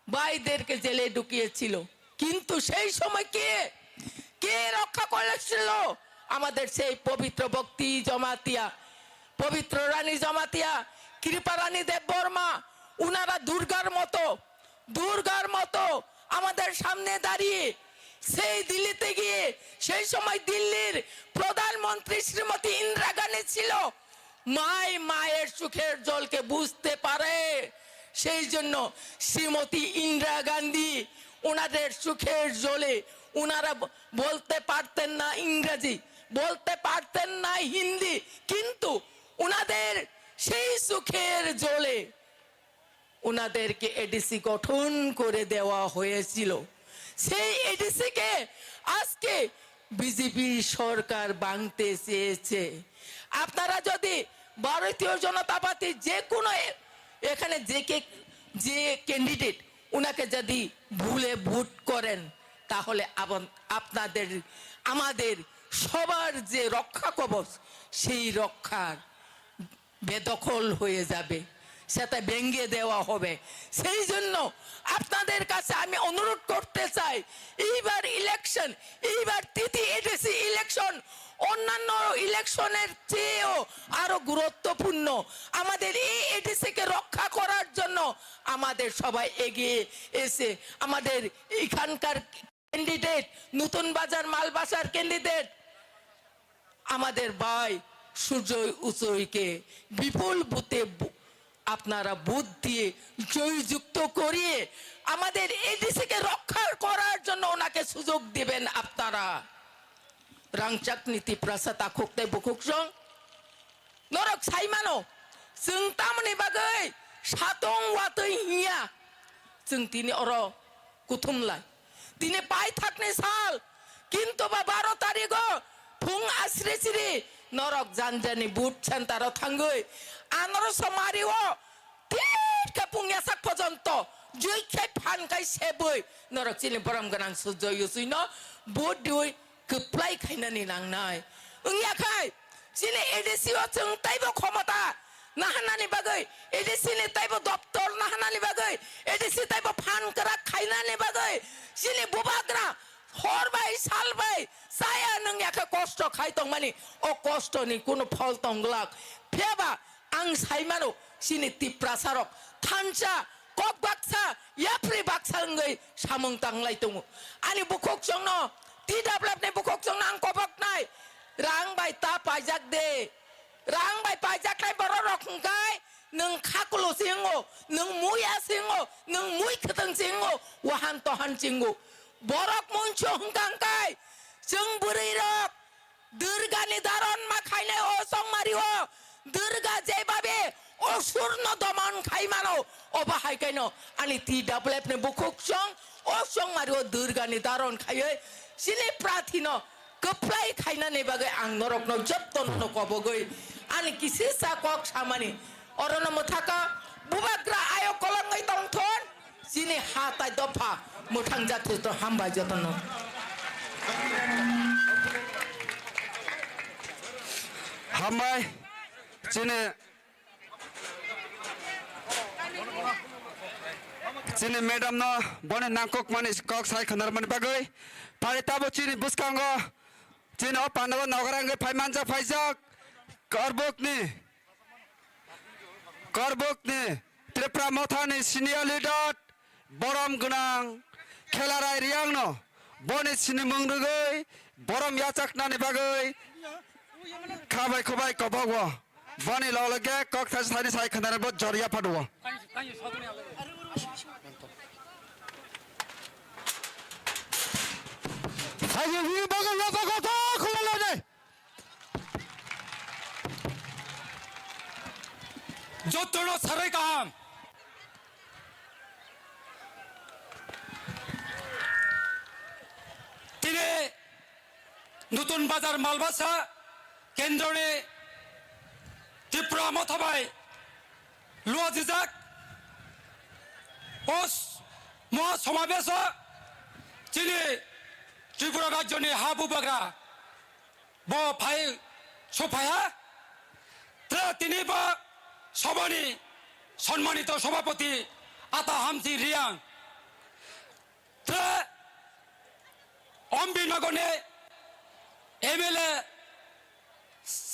ভাইদেরকে জেলে ঢুকিয়েছিল। কিন্তু সেই সময় কে কে রক্ষা করেছিল? আমাদের সেই পবিত্র ভক্তি জমাতিয়া, পবিত্র রানী জমাতিয়া, কৃপা রানী দেববর্মা। উনারা দুর্গার মতো আমাদের সামনে দাঁড়িয়ে সেই দিল্লিতে গিয়ে, সেই সময় দিল্লির প্রধানমন্ত্রী শ্রীমতী ইন্দিরা গান্ধী ছিল। মায়ের সুখের জলকে বুঝতে পারে, সেই জন্য শ্রীমতী ইন্দিরা গান্ধী ওনাদের সুখের জলে, ওনারা বলতে পারতেন না ইংরেজি, বলতে পারতেন না হিন্দি, কিন্তু ওনাদের সেই সুখের জলে ওনাদেরকে এডিসি গঠন করে দেওয়া হয়েছিল। সেই এডিসিকে আজকে বিজেপি সরকার ভাঙতে চেয়েছে। আপনারা যদি ভারতীয় জনতা পার্টি যে কোনো এখানে যে ক্যান্ডিডেট ওনাকে যদি ভুলে ভোট করেন, তাহলে আমাদের সবার যে রক্ষা কবচ, সেই রক্ষার বেদখল হয়ে যাবে, সেটা ভেঙে দেওয়া হবে। সেই জন্য আপনাদের কাছে আমি অনুরোধ করতে চাই, এইবার তৃতীয় এডিসি ইলেকশন অন্যান্য ইলেকশনের চেয়েও আরো গুরুত্বপূর্ণ। আমাদের এই এডিসিকে রক্ষা করার জন্য আমাদের সবাই এগিয়ে এসে, আমাদের এখানকার ক্যান্ডিডেট, নতুন বাজার মালবাসার ক্যান্ডিডেট আমাদের ভাই সুজয় উচয়কে বিপুল ভোটে আপনারা ভোট দিয়ে জয়যুক্ত করিয়ে আমাদের এডিসিকে রক্ষা করার জন্য ওনাকে সুযোগ দিবেন আপনারা। রাংচাক নীতি প্রাসাদ আখোকতে বুকুকসং নরক সাইমানো जों तामनि बागै सातं वातै हिया जों दिनै अर कुथुमलाय दिनै पाइ थाकनि साल किन्तु बा 12 तारिखो फुं आश्रिसिरि नरक जानजानि बुट सेन्टाराव थांगै आनारस मारिओ तिरके फुंया साक पर्यन्त जुइखाय फानखाय सेबै नरक चिनि बरम गोनां सुजय उचयनो बुट दिउइ गोप्लाय खायनानै लांनाय ओंयाखाय चिनि एडिसिओ जों ताइबो क्षमता नाहानानि बागै एडिसिनि ताइबो दप्तर नाहानानि बागै एडिसि ताइबो फानग्रा खायनानि बागै चिनि बुबाग्रा हरबाय सालबाय साया नोंयाखै कष्ट खायतं मानि अ कष्टनि कुनु फल तंग्लाक फेबा आं साइमानो चिनि तिप्रासारक थानसा कक बाक्सा याफ्रि बाक्सांगै सामं तांलायतं आनि बुखक जोंनो ति दाब्लाबने बुखक जोंनो आं कबकनाय रां बाय ता पाइजाक दे रां बाय पाइजाक लाय बर रखंगाय नों खाकुलो सिंगो नों मुया सिंगो नों मुइ खतं सिंगो वहान तहान सिंगो बरक मुंचो हंगांगाय जों बुरै रक दुर्गानि दारन मा खायनाय अ संमारिओ दुर्गा जेबाबे असुरन दमन खायमानो अबाहायखायनो आनि ति दाब्लेबने बुखक सं अ संमारिओ दुर्गानि दारन खायै सिनि प्राथिनो गोप्लाय खायनानै बागै आं नरकनो जत्तनो कबगै आनि किसि साकक सामानि अरन मोथाका बुबाग्रा आयो कलंगै तंथन सिनि हाताय दफा मोथां जाथि तो हामबाय जतन हामबाय चिनि मैडम न बने नांकक माने कक साइ खनर माने बागै पारे ताबो चिनि बुसकांगो चिनि अ पानव नगरांगे फाइमानजा फाइजाक करबोकनि त्रिपुरा मथानि सिनियर लिडर बरम गोनां खेलाराय रियांग न बने सिनि मंगरगै बरम याचाकनानि बागै खाबाय खबाय कबगो बने ललगे कक साइ साइ खनर ब जरिया फादो 아니 위 먹으려다가 더 걸려내 যতন সারাই কাম তিনি নতুন বাজার মালবাসা কেন্দ্রনে ত্রিপুরা মথাবাই লুয়াজিজাক ওস মহা সমাবেশ তিনি ত্রিপুরা রাজ্যনি হাবু বাগ্রা ব ভাই সোফায়া তিনি বা সবানি সম্মানিত সভাপতি আতা হামসি রিয়াং অম্বিনগরে এমএলএ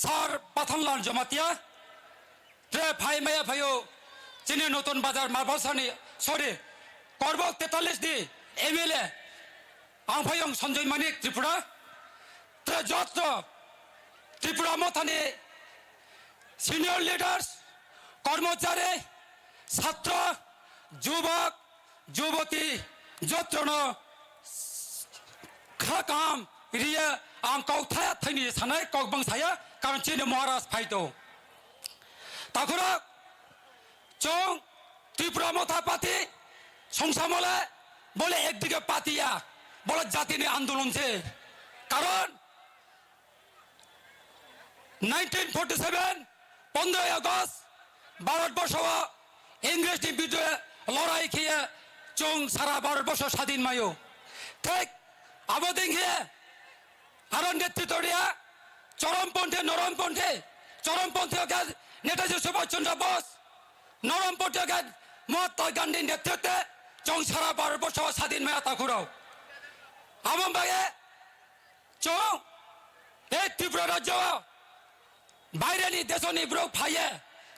স্যার পাথানলাল জমাতিয়া তে ভাই মায়া ভাইও চিনি নতুন বাজার মারবাসানি সরি করবক 43 দি এমএলএ আং ভাইং সঞ্জয় মানিক ত্রিপুরা তে যত ত্রিপুরা মথানি সিনিয়র লিডার্স কর্মচারী ছাত্র যুবক যুবতী যত্ন খাকাম রিয়া আং কৌথায়া থাইনি সানাই ককবাং সায়া কারণ চিনি মহারাজ ফাইতো তাকুরা চং ত্রিপুরা মথা পাতি সংসামলে বলে একদিকে পাতিয়া বলে জাতি নিয়ে আন্দোলন ছে কারণ 1947 15 আগস্ট ভারতবর্ষ ইংরেজদের বিরুদ্ধে লড়াই খেয়ে চং সারা ভারতবর্ষ স্বাধীন মায়ো ঠিক আবদিন খেয়ে আরো নেতৃত্ব দিয়া চরমপন্থী নরমপন্থী চরমপন্থী নেতাজি সুভাষচন্দ্র বোস নরমপন্থী মহাত্মা গান্ধীর নেতৃত্বে চং সারা ভারতবর্ষ স্বাধীন মায়া তাকুরাও আমার ভাগে চং এই ত্রিপুরা রাজ্য বাইরেনি দেশনি ব্রক ফাইয়ে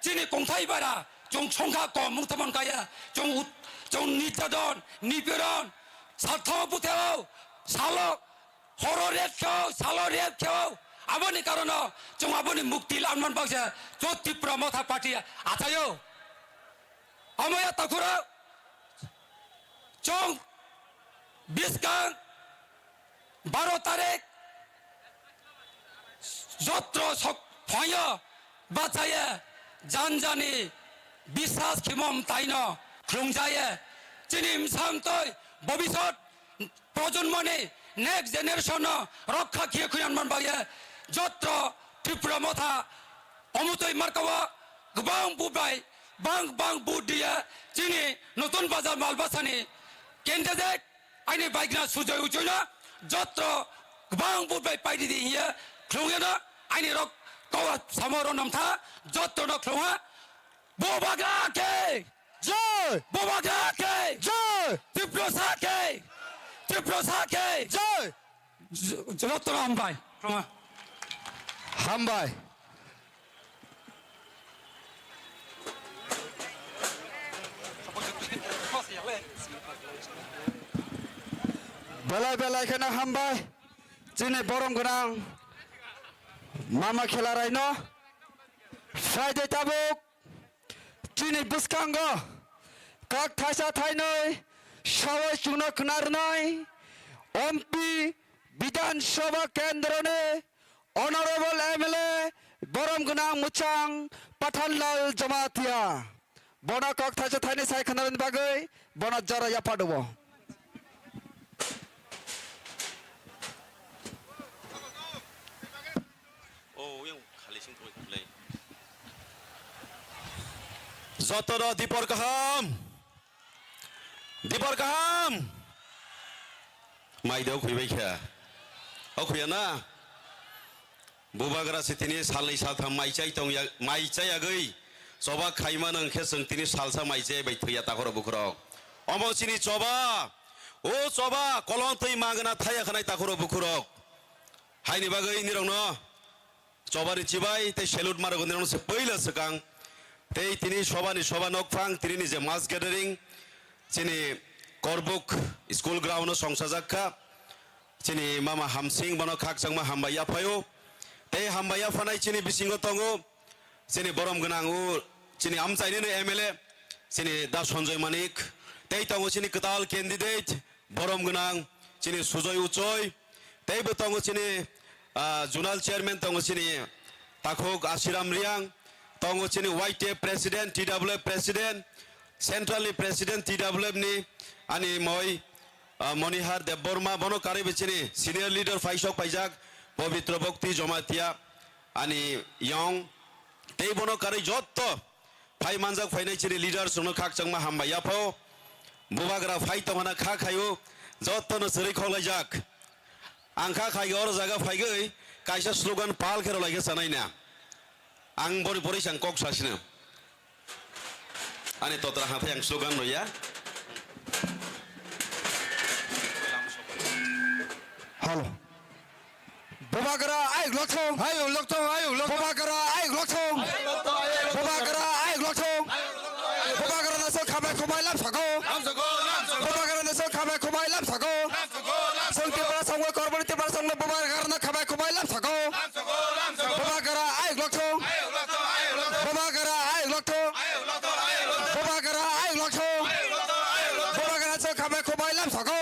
চিনি কংথাই বারা চং সংখ্যা কম মুক্তমন গায়ে চং নির্যাতন নিপীড়ন স্বার্থপুথেও সালক হর রেপ খেও সালো রেপ খেও আবনি কারণ চং আবনি মুক্তি লামন বাগছে চৌ ত্রিপুরা মথা পার্টি আথায়ও আমায় তাকুরা চং 20 গাং 12 তারিখ যত্র ফয় বাঁচায়ে জানজানি বিশ্বাস খিমম তাইন খুংজায়ে চিনিম সামতই ভবিষ্যৎ প্রজন্মনি নেক্সট জেনারেশন রক্ষা খিয়ে খুয়ান বাগে যত্র ত্রিপুরা মথা অমুতই মার্কাওয়া গোবাং বুবাই বাং বুট দিয়ে চিনি নতুন বাজার মালবাসানি ক্যান্ডিডেট আইনি বাইকনা সুজয় উচইনা যত্র গোবাং বুবাই পাইদি দিয়ে খুঁগেনা আইনি রক কওয়া সামরণ নামথা যত্র ন খুঁয়া বোবাগাকে জয় বোবাগাকে জয় ত্রিপুরাকে জয় যত্র আমবাই খুঁয়া হামবাই বেলায় বেলায় এখানে হামবাই চিনি বরম গোনাং মামা খেলা রাইন ফ্রাইডে তাবুক চিনি বুসকাঙ্গ কাক থাইসা থাইনই সবাই শুনো খনার নয় এমপি বিধানসভা কেন্দ্রনে অনারেবল এমএলএ বরম গোনাং মুচাং পাঠানলাল জমাতিয়া বনা কক থাইসা থাইনি সাই খনারন বাগৈ বনা জরা ইয়াপাডব যতর দীপর কাহাম মাইদেও খুইবাই খেয়া ও খুইয়া না বুবাগ্রা সে তিনি সালनै সালथाम মাইচাই আগৈ চবা খাইমান अंखे जों তিনি সালসা মাইচাই বাই থইয়া তাকর বুকুরক অমচিনি চবা ও চবা কলং তৈ মাগনা থাইয়া খানাই তাকর বুকুরক হাইনি বাগৈ নিরং চবানি চিবাই তে সেলুট মারগো নিরং সে পইলা সকাং তেই তিনি সবানি সবা নকফাং তিনি নিজে মাস গ্যাদারিং চিনি করবুক স্কুল গ্রাউন্ড সংসাজাক্কা চিনি মামা হামসিং বন খাকচাংমা হামবাইয়া ফায়ো তেই হামবাইয়া ফানাই চিনি বিসিঙ্গ তঙ্গো চিনি বরম গোনাং চিনি আমচাইনিनो এমএলএ চিনি দা সঞ্জয় মানিক তেই তঙ্গো চিনি কতাল ক্যান্ডিডেট বরম গোনাং চিনি সুজয় উচয় তেইবো তঙ্গো চিনি জোনাল চেয়ারম্যান তঙ্গো চিনি তাখোক আশিরাম রিয়াং তঙ্গো চিনি ওয়াইটে প্রেসিডেন্ট টিডব্লিউএফ প্রেসিডেন্ট সেন্ট্রালি প্রেসিডেন্ট টিডব্লিউএফ নি আনি মই মনিহার দেববর্মা বনো কারি বেচিনি সিনিয়র লিডার ফাইসক ফাইজাক পবিত্র ভক্তি জমাতিয়া আনি ইয়ং তেই বনো কারি যত ফাই মানজাক ফাইনাই চিনি লিডার সুনো খাকচাংমা হামবাইয়া ফাও বুবাগ্রা ফাই তমানা খা খায়ো যতनो सरै खलायजाक आंखा खायो और जागा फाइगै कायसा स्लोगान पाल खेरो लागे सानायना आं बरि बरि सां कक सासिनो आने तोत्रा हाथाय आं स्लोगान नया halo Bobagara ai lochong 아유 럭통 아유 럭통 Bobagara ai lochong Bobagara ai lochong Bobagara na so khabai khomai lam sago Bobagara na so khabai khomai lam sago Songti para songwe korbani te para songwe Bobagara na khabai khomai lam sago Bobagara ai lochong Bobagara ai lochong Bobagara ai lochong Bobagara so khabai khomai lam sago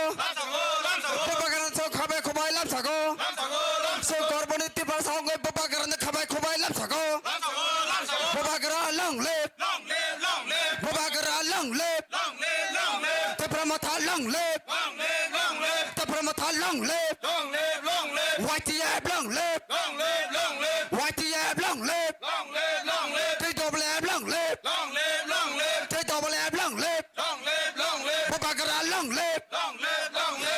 Bobagara so khabai khomai lam sago So korbani te para songwe Bobagara na khabai khomai lam sago Bobagara long live Bobagara long live Te pramata long live Te pramata long live YTF long live YTF long live Te double F long live Te double F long live Bobagara long live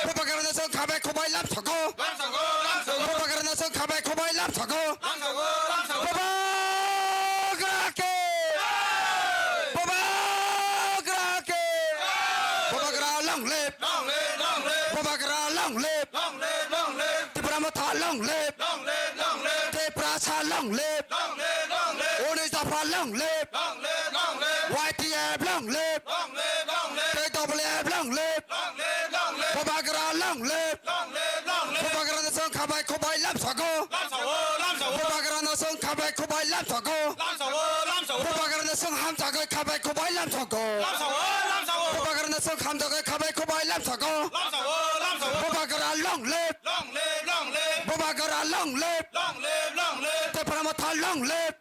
Bobagara na so khabai khomai lam sago Bobagara na so khabai khomai lam sago Bobagara ke Bobagara ke Bobagara long live Bobagara long live Te pramata long live Te prasa long live Onizapa long live YTF long live Te double F long live Bobagara long live Bobagara na song khabai khomai lam sago Bobagara na song khabai khomai lam sago Bobagara na song ham sago khabai khomai lam sago Bobagara na song ham sago khabai khomai lam sago Bobagara long live Bobagara long live Te pramata long live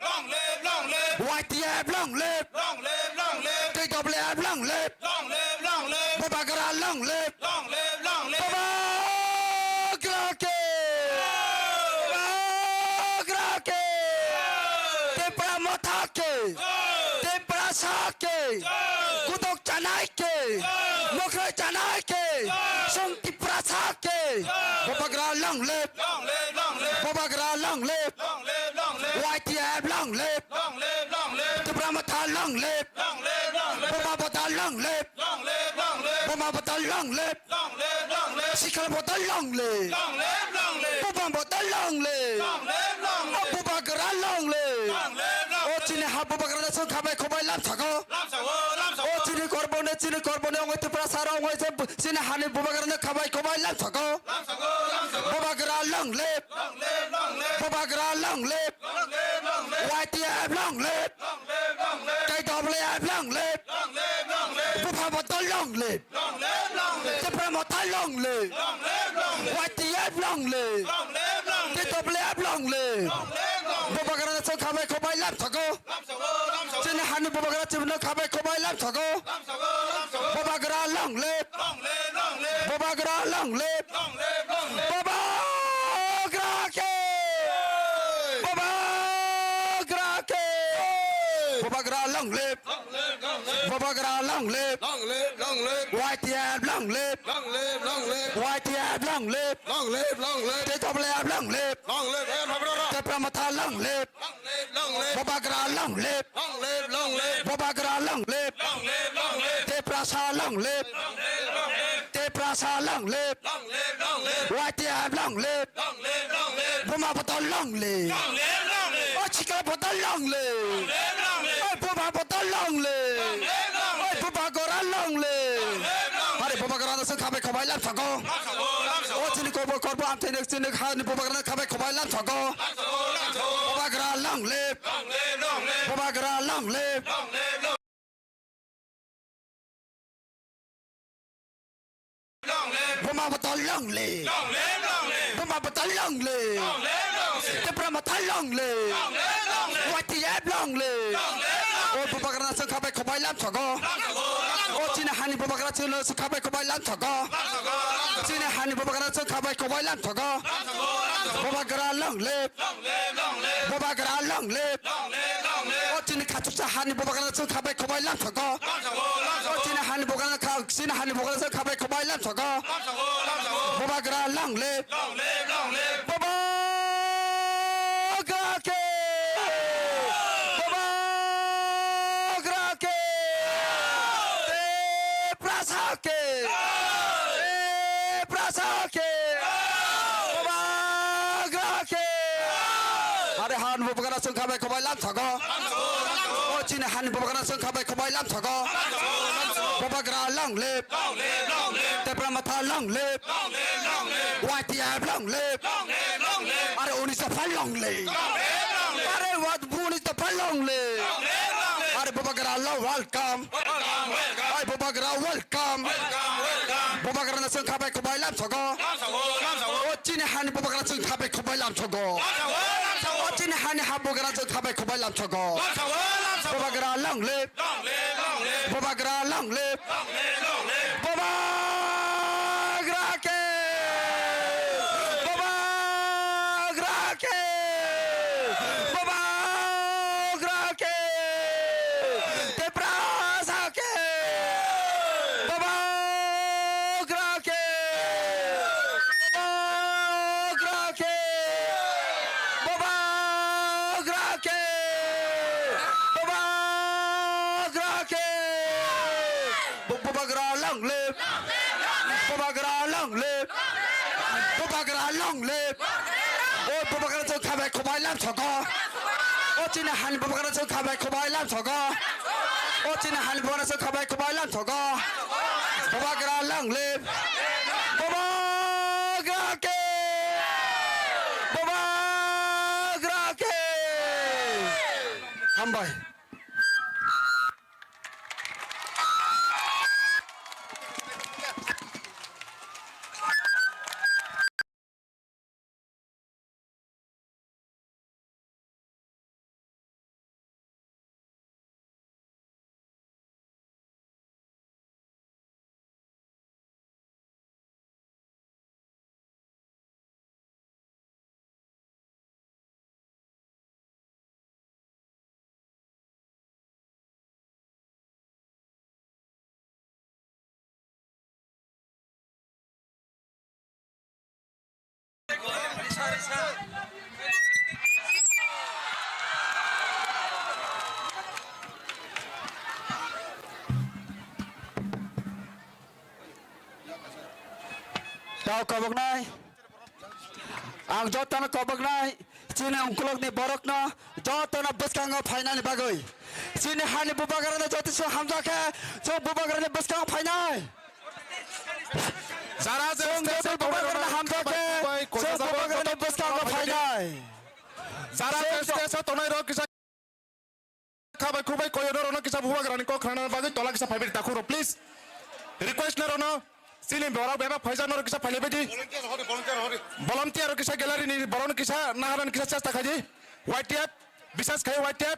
YTF long live Te double F long live Bobagara long live Bobagara ke Bobagara ke Te pramata ke Te prasa ke Kutok chanai ke Nokrai chanai ke Songti prasa ke Bobagara long live Bobagara long live YTF long live Te pramata long live Bobagara long live Bobagara long live Sikalabota long live Bobagara long live Bobagara long live O chini ha Bobagara na so khabai khomai lam sago O chini korbone ongoi te prasara ongoi se chini hani Bobagara na khabai khomai lam sago Bobagara long live Bobagara long live YTF long live Te double F long live Bobagara long live Te pramata long live YTF long live Te double F long live Bobagara na so khabai khomai lam sago chini hani Bobagara chibna khabai khomai lam sago Bobagara long live Bobagara long live Bobagara ke Bobagara ke Bobagara long live Bobagara long live YTF long live YTF long live Te double F long live Te pramata long live Bobagara long live Bobagara long live Te prasa long live Te prasa long live YTF long live Bobagara long live O Chikalabota long live Bobagara long live Bobagara long live Hari Bobagara na so khabai khomai lam sago O chini korbo am chini chini hani Bobagara na khabai khomai lam sago Bobagara long live Bobagara long live Bobagara long live Bobagara long live Te pramata long live YTF long live O Bobagara na so khabai khomai lam sago O chini hani Bobagara chini so khabai khomai lam sago chini hani Bobagara so khabai khomai lam sago Bobagara long live Bobagara long live O chini khachucha hani Bobagara so khabai khomai lam sago O chini hani Bobagara so khabai khomai lam sago Bobagara long live Bobagara ke Bobagara ke Te prasa ke Te prasa ke lam chogo bobagra long live te pramata long live YTF long live are only the fun long live are what bruni the fun long live are bobagra long welcome ai bobagra welcome bobagra na sung khabai khobai lam chogo o chini hani bobagra sung khabai khobai lam chogo o chini hani ha bobagra sung khabai khobai lam chogo bobagra long live bobagra long live bobagra ke bobagra ke bobagra ke te prasa ke bobagra ke bobagra ke bobagra ke bobagra ke bobagra long live bobagra long live bobagra long live o bobagra cho khabai khobai lam chogo o china han bobagra cho khabai khobai lam chogo o china han bobagra cho khabai khobai lam chogo bobagra long live bobagra ke bobagra ke hambai Tao kobok nai ang jotan kobok nai chine ungkulok ni borok no jotan buskang final bagoi chine hani bubagara na joti so hamza ke so bubagara ni buskang final যারা so bubagara na hamza ke so bubagara ni buskang final যারা station তোনাই rho কিসা খাবাই খুবাই কয়নো রনো কিসা বুবা granny কো খানা বাগে তলা কিসা five তাকো rho please request না Rono slim বড় বেবা ফয়জান রো কিসা ফাইলে বেদি ভলান্টিয়ার কিসা গ্যালারি নি বড়ন কিসা নাহারান কিসা চেষ্টা খাজি ওয়াইটিএফ বিশেষ খাই ওয়াইটিএফ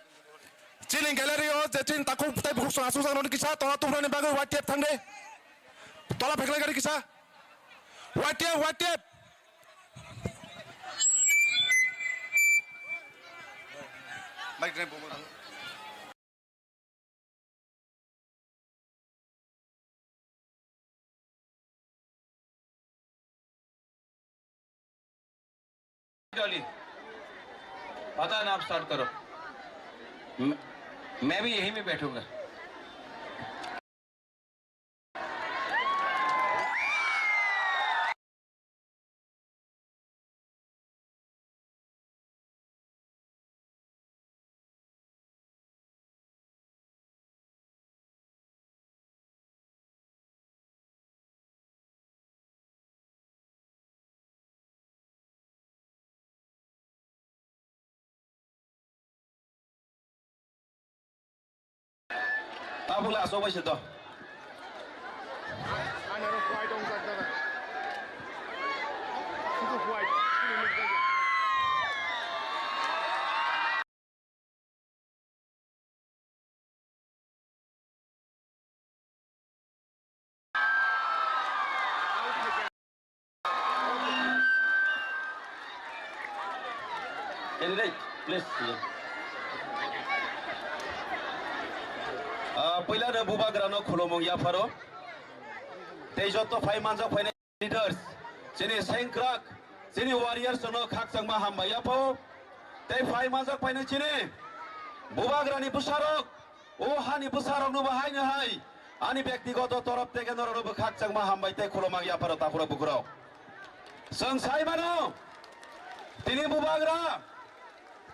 চিলিং গ্যালারি ও যেটিন তাকো তাই বহু আসু জানো কিসা তলা তুমরানি বাগে ওয়াইটিএফ থাঙ্গে তলা ফেকলে গাড়ি কিসা ওয়াইটিএফ মাইক নাই বলবো डॉली पता नाम स्टार्ट करो मैं भी यहीं में बैठूंगा आप लोग आसो भाई तो प्लीज पहिला बुबाग्रानो खुलुमं याफारो तेजतो फाइमानजो फाइनाल लीडर्स जेने सेंक्राक जेने वारियर्स नो खाकजंमा हामबा याफो ते फाइमानजो फाइनाल चिने बुबाग्रानि बुसारक ओ हानि बुसारक नो बाहायनो हाय आनि व्यक्तिगत तरफ থেকে नरनो खाकजंमा हामबाय ते खुलुमं याफारो ताफुरा बुकुराव जों साइमानो तिनि बुबाग्रा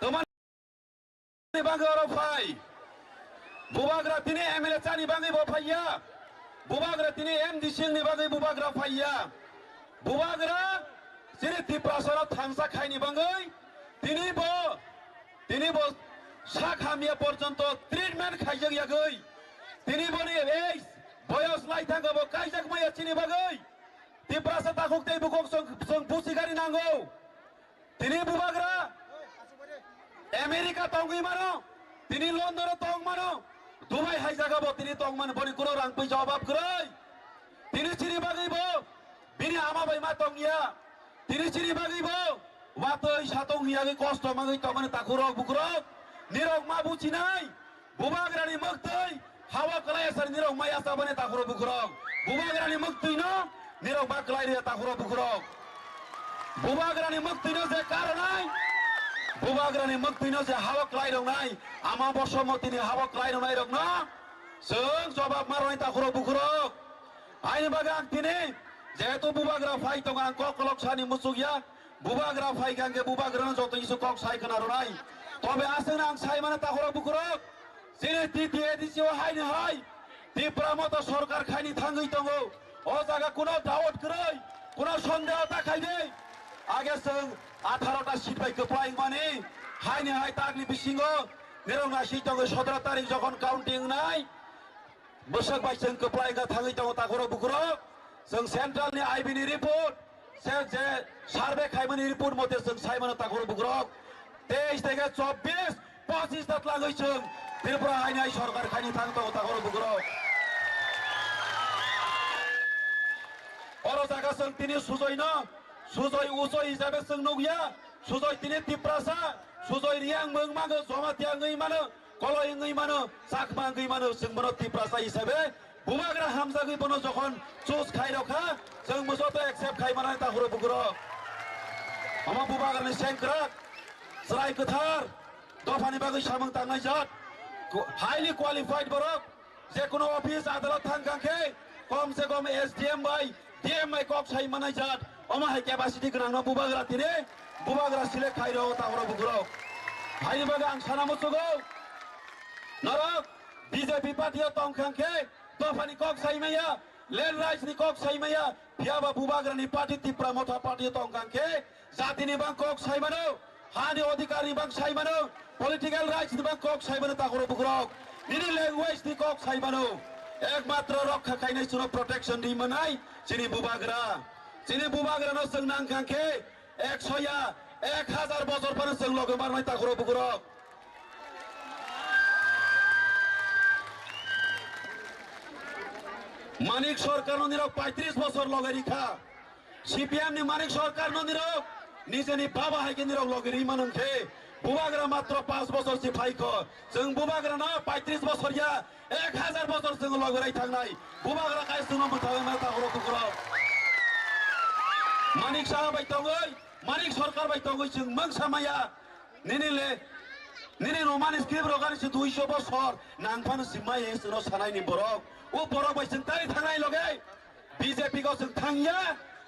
तमानि बागोराव फाय bubagra tini MLA chani bangai bo phaiya bubagra tini MDC ni bangai bubagra phaiya bubagra sini tiprasara thangsa khaini bangai tini bo sakhamia porjonto treatment khaijak yagai tini boni ei boyos lai thanggo bo kaijak maya chini bagai tiprasa takuk tei bukok song pusigari nango tini bubagra Amerika tongi mano tini London tong mano Dubai hai jaga bo tini tong mano boni kuro rang pai jawab krai tini chini bagai bo bini ama bai ma tong ya tini chini bagai bo watoi satong ya ge kosto magai tong mano takurok bukurok nirok ma buci nai bubagra ni maktoi hawa kalai sar nirok ma ya sabane takurok bukurok bubagra ni maktoi no nirok ba kalai ria takurok bukurok bubagra ni maktoi no je karonai bubagra ni maktoi no je hawa kalai dong nai ama bosomoti ni hawa kalai dong nai rok no seng jawab maroi takurok bukurok aini bagang tini jetu bubagra fai tong ang kokolok sani musugya bubagra fai gange bubagra no joto isu kok sai kana ronai তবে আসেন আং সাই মানে তাহলে বুকুরক সিনে তিতি এদিসি ও হাইনি high Tipra মতো সরকার খাইনি থাঙ্গই তঙ্গো ও জায়গা কোনো দাওয়াত করাই কোনো সন্দেহ দেখাই দে আগে সং 18টা সিট বাই কপাই মানে হাইনি হাই তাগনি বিসিঙ্গ নিরংনা সিটঙ্গ 17 তারিখ যখন কাউন্টিং নাই বসক বাই সং কপাই গা থাঙ্গই তঙ্গো তাহলে বুকুরক সং সেন্ট্রাল নি আইবি নি রিপোর্ট সে যে সার্ভে খাইমানি রিপোর্ট মতে সং সাই মানে তাহলে বুকুরক 23 থেকে 24 25 দাঁত লাগাইছেন ত্রিপুরা আইনাই সরকার খাইনি থাকতো তাহলে বুকুরো অর জায়গা সং তিনি সুজয় না সুজয় উজয় হিসাবে সং নগিয়া সুজয় তিনি তিপ্রাসা সুজয় রিয়াং মং মাগো জমা তিয়াঙ্গই মানো কলইঙ্গই মানো চাকমাঙ্গই মানো সং বনো তিপ্রাসা হিসাবে বুবাগ্রা হামজাগই বনো যখন চুজ খাই রখা সং মুজতো একসেপ্ট খাই মানাই তাহলে বুকুরো আমা বুবাগ্রানি সেংক্রাক Serai ketar, dofani bagai samang tangai jat, highly qualified borok, jekono office adalat thangkang ke, kom se kom SDM by, DM by kok sai manai jat, oma hai capacity kenang no bubagra tire, bubagra sile khairo tahoro bugro, highly bagai ang sana musugo, norok, BJP party tongkang ke, dofani kok sai maya, land rights ni kok sai maya, biaba bubagra ni party tipra motha party tongkang ke, jati ni bang kok sai mano. Hani odhikari bang sai mano political rights ni bang kok sai mano takoro bukrok nini language ni kok sai mano ekmatra rokha kainai suno protection di manai chini bubagra no seng nang kangke 100 ya 1000 bosor pano seng logo marmai takoro bukrok manik sarkar no nirok 35 bosor logari kha CPM ni manik sarkar no nirok নিজেনি বাবা হাইকে নিরক লগের ইমানং খে বুবাগ্রা মাত্র 5 বছর সিফাই খ जों বুবাগ্রা না 35 বছর ইয়া 1000 বছর जों লগেরাই থাকনাই বুবাগ্রা কাই সুনো মথাবে মাথা হরো কুকুর মানিক সাহা বাই তঙ্গই মানিক সরকার বাই তঙ্গই जों মং সামায়া নিনি রোমানিস কিব রগানি 200 বছর নাংফানো সিমাই এসনো সানাইনি বরক ও বরক বাই जों তাই থাকনাই লগে বিজেপি গো जों থাংয়া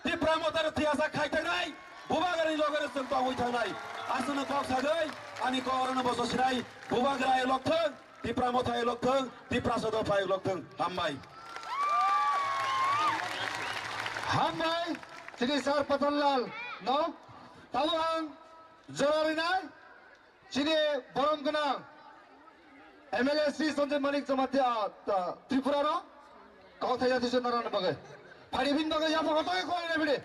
তি প্রমোটার তিয়াসা খাই থাকনাই bubagra logere sung tongoi thangnai asuna kok sagai ani ko orana boso sirai bubagra e lokthang tipra motha e lokthang tipra sodo pai lokthang hammai Sini Sar Patanlal no Taluang Zorarinai Sini Borom Ganang MLA Sri Sanjay Manik Jamatya Tripura no kau thaya dise narana bagai phari bin bagai ya photo ko ne bide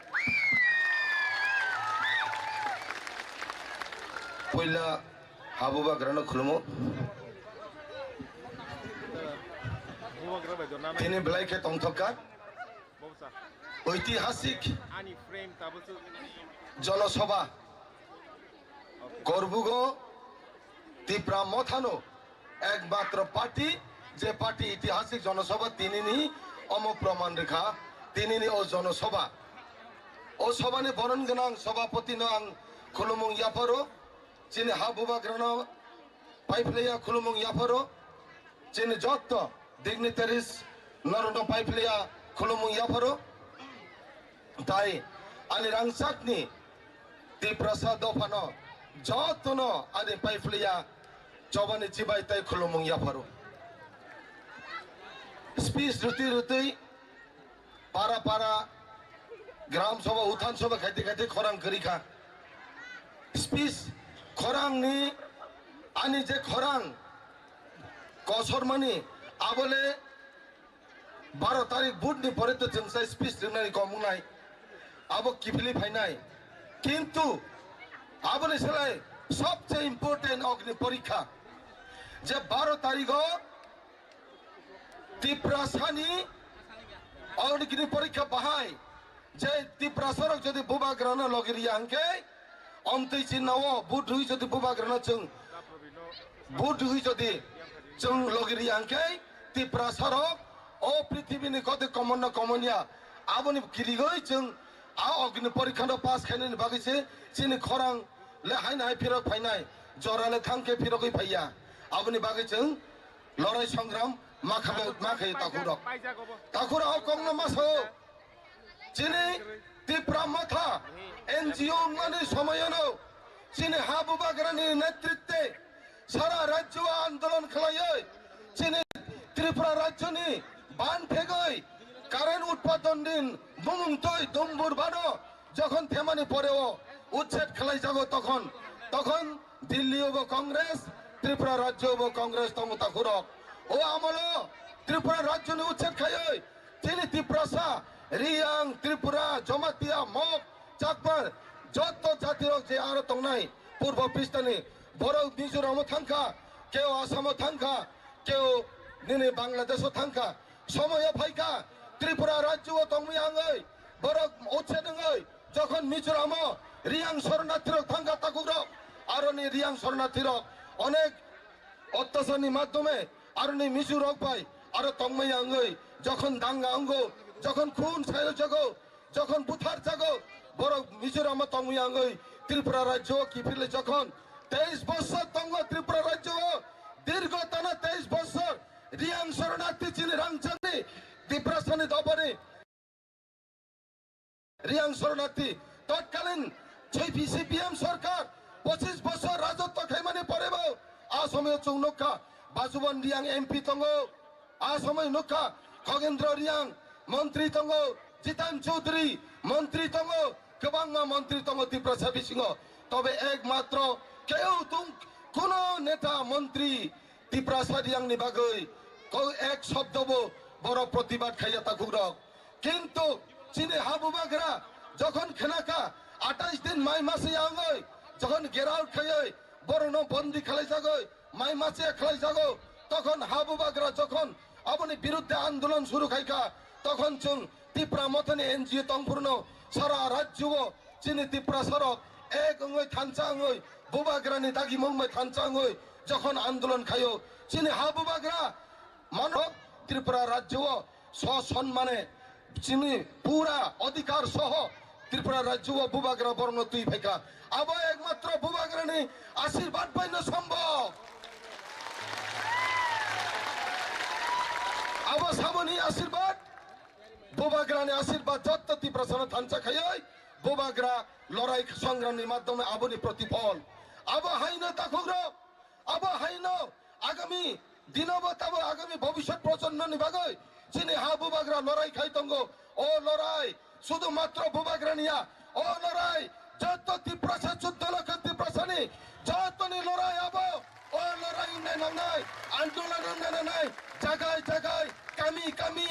পয়লা হাবুবা গ্রানো খুলমো তিনি ব্লাইকে তংথকা ঐতিহাসিক জনসভা করবুগ ত্রিপুরা মথানো একমাত্র party যে party ঐতিহাসিক জনসভা তিনি নি অম প্রমাণ রেখা তিনি নি ও জনসভা ও সভানে বরণ গনাং সভাপতি নং খুলমুং ইয়াফারো চিনি হাবুবা গ্রানো পাইফলেয়া খুলমুং ইয়াফারো চিনি যত ডিগনিটারিস নরনো পাইফলেয়া খুলমুং ইয়াফারো তাই আনি রাংসাকনি ত্রিপ্রাসা দফানো যতনো আনি পাইফলেয়া চবানি চিবাই তাই খুলমুং ইয়াফারো স্পিচ রুটি রুটি পাড়া পাড়া গ্রাম সভা উত্থান সভা খাইতে খাইতে খরাং করিখা স্পিচ খরাং নি আনি যে খরাং কসর মানি আবলে 12 তারিখ বুট নি পরে তো जों স্পিচ দিনানি কমুনাই আবো কিফলি ফাইনাই কিন্তু আবলে সেলাই সবচেয়ে ইম্পর্টেন্ট অগ্নি পরীক্ষা যে 12 তারিখ তিপ্রাসানি অগ্নি পরীক্ষা বাহাই যে তিপ্রাসরক যদি বুবাগ্রহণ লগিরিয়া আঙ্কে অন্তই চিহ্নও বুট হুই যদি বুবাগ্রহণ जों বুট হুই যদি जों লগিরিয়া আঙ্কে তিপ্রাসরক ও পৃথিবীনি কত কমন কমনিয়া আবনি গিরিগই जों आ अग्नि परीक्षा पास खाने बागैसे चिनी खरां ले हाय फिर फाइनाय जराले थांके फिर गई फैया आबनि बागै जों लड़ाई संग्राम माखे ताकुर कंगना मासो चिनी तिप्रा माथा एनजीओ माने समयनो चिनी हाबु बागरानि नेतृत्वे सारा राज्य आंदोलन खालायै चिनी त्रिपुरा राज्यनि बान फेगै কারেন্ট উৎপাদন দিন বুমুং তৈ দম্বুর বানো যখন থেমানি পড়েও উচ্ছেদ খেলাই যাব তখন তখন দিল্লি হবো কংগ্রেস ত্রিপুরা রাজ্য হবো কংগ্রেস তমতা ঘুরক ও আমল ত্রিপুরা রাজ্য নি উচ্ছেদ খাই তিনি ত্রিপ্রাসা রিয়াং ত্রিপুরা জমাতিয়া মগ চাকমার যত জাতির যে আরো তংনাই পূর্ব পৃষ্ঠানি বড় মিজোরাম থাঙ্কা কেউ আসাম থাঙ্কা কেউ নিনে বাংলাদেশও থাঙ্কা সময় ফাইকা ত্রিপুরা রাজ্য তংমি আঙ্গই বড় উচ্ছেদ যখন মিজোরাম রিয়াং শরণার্থীর থাঙ্কা তাকুরক আর রিয়াং শরণার্থীর অনেক অত্যাচারনি মাধ্যমে আর মিজোরক পাই আর তংমি আঙ্গই যখন দাঙ্গা অঙ্গ যখন খুন ছায় জাগো যখন বুথার জাগো বড় মিজোরাম তংমি আঙ্গই ত্রিপুরা রাজ্য কি ফিরলে যখন 23 বছর তঙ্গ ত্রিপুরা রাজ্য দীর্ঘ টানা 23 বছর রিয়াং শরণার্থী চিনি রাংচানি তিপ্রাসানি দবরে রিয়াং শরণার্থী তৎকালীন সিপিএম সরকার 25 বছর রাজত্ব খাইমানি পরেব আসময় চৌনকা বাজুবন রিয়াং এমপি তঙ্গ আসময় নকা খগেন্দ্র রিয়াং মন্ত্রী তঙ্গ জিতান চৌধুরী মন্ত্রী তঙ্গ গোবাংমা মন্ত্রী তঙ্গ তিপ্রাসা বিসিংহ তবে একমাত্র কেউ কোন নেতা মন্ত্রী তিপ্রাসা রিয়াং নি বাগৈ এক শব্দবো বড় প্রতিবাদ খাইয়া তাকুরক কিন্তু চিনি হাবু বাগরা যখন খেনাকা 28 দিন মাই মাসে আঙ্গই যখন গেরাউ খাইয়ে বড় ন বন্দি খেলাই যাগই মাই মাসে খেলাই যাগো তখন হাবু বাগরা যখন আপনি বিরুদ্ধে আন্দোলন শুরু খাইকা তখন চুন তিপ্রা মতনে এনজিও তংপূর্ণ সারা রাজ্য চিনি তিপ্রা সরক এক অঙ্গই থানচা অঙ্গই বুবাগ্রানি দাগি মঙ্গই থানচা অঙ্গই যখন আন্দোলন খাইও চিনি হাবু বাগরা মানব ত্রিপুরা রাজ্য সসম্মানে চিনি পুরা অধিকার সহ ত্রিপুরা রাজ্য বুবাগ্রা বর্ণ তুই ফেকা আবার একমাত্র বুবাগ্রানি আশীর্বাদ পাইন সম্ভব আবার সামনি আশীর্বাদ বুবাগ্রানি আশীর্বাদ যত ত্রিপ্রাসান থানচা খাই বুবাগ্রা লড়াই সংগ্রামের মাধ্যমে আবনি প্রতিফল আবার হাইন তাকুর আবার হাইন আগামী দিনবতাব আগামী ভবিষ্যৎ প্রজন্ম নিবাগই চিনি হাবু বাগরা লড়াই খাইতঙ্গ ও লড়াই শুধুমাত্র বুবাগ্রা নিয়া ও লড়াই যত তিপ্রাসা 14 লক্ষ তিপ্রাসানি যতনি লড়াই আব ও লড়াই নাই আন্দোলন নাই জায়গায় জায়গায় কামি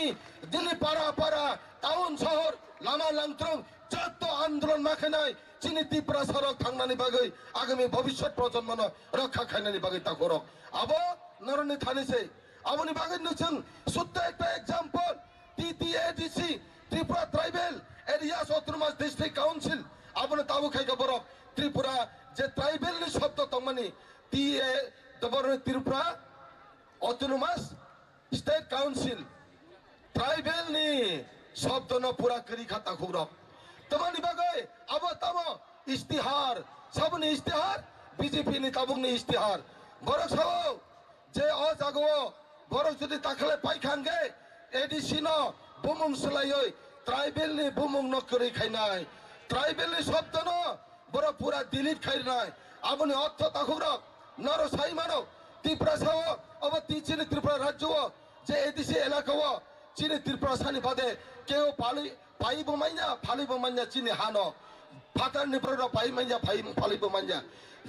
দিল্লি পাড়া পাড়া টাউন শহর লামা লাংত্রং যত আন্দোলন মাখে নাই চিনি তিপ্রাসারক থাংনানি বাগৈ আগামী ভবিষ্যৎ প্রজন্ম রক্ষা খাইনানি বাগৈ তা করক আব নরনি থানিছে আপনি বাগৈ নছেন শুদ্ধ একটা example TTADC Tripura tribal areas autonomous district council আপনি তাবু খাইকা বরক ত্রিপুরা যে ট্রাইবেল নি শব্দ তমানি টিএ দবর Tripura autonomous state council tribal নি শব্দ ন পুরা করি খাতা খুরক তমানি বাগৈ আব তাম ইস্তিহার সবনি ইস্তিহার বিজেপি নি তাবুক নি ইস্তিহার বরক সব যে অজাগো বরক যদি তাকলে পাইখানগে এডিসি ন বুমুং সলাই ট্রাইবেল নি বুমুং ন করি খাইনাই ট্রাইবেল নি শব্দ ন বড় পুরা ডিলিট খাই নাই আপনি অর্থ তাকুরক নর সাই মানব ত্রিপুরা সাও অব তিচিনি ত্রিপুরা রাজ্য যে এদেশে এলাকাও চিনি ত্রিপুরা সানি বাদে কেউ পাইবো মাইনা ফালিবো মাইনা চিনি হানো ফাটারনি পরে পাই মাইনা ফালিবো মাইনা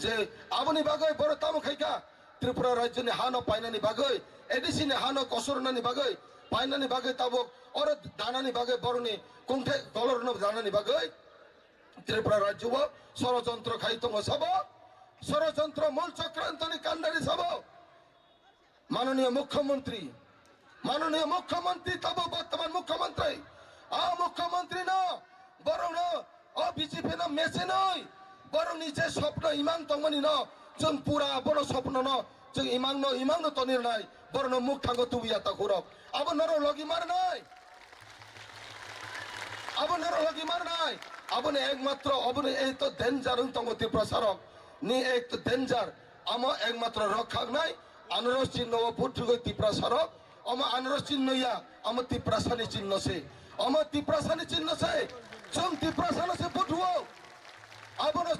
যে আবনি বাগৈ বড় তামো খাইকা ত্রিপুরা রাজ্যনি হানো পাইনানি বাগৈ এদেশিনি হানো কসরনানি বাগৈ পাইনানি বাগৈ তাবো ওর দানানি বাগৈ বড়নি কুংঠে দলরন দানানি বাগৈ ত্রিপুরা রাজ্য ষড়যন্ত্র খাইতঙ্গ সব ষড়যন্ত্র মূল চক্রান্তনি কান্ডারি সব মাননীয় মুখ্যমন্ত্রী তব বর্তমান মুখ্যমন্ত্রী মুখ্যমন্ত্রী না বরং বিজেপি না মেসে নয় বরং নিজে স্বপ্ন ইমান তংমনি ন जों পুরা বড় স্বপ্ন ন जों ইমাং তনির নাই বরং মুখ থাঙ্গ তুবিয়া তা ঘুরক আবো নর লগি মার নাই আবনে একমাত্র অবনে এই তো ডেঞ্জার তঙ্গতি প্রসারক নি এক তো ডেঞ্জার আমো একমাত্র রক্ষক নাই আনারস চিহ্ন ও পুট্টুগৈ তিপ্রাসারক আমো আনারস চিহ্ন ইয়া আমো তিপ্রাসানি চিহ্ন সে जों तिप्रासानो से पुटुओ आबनो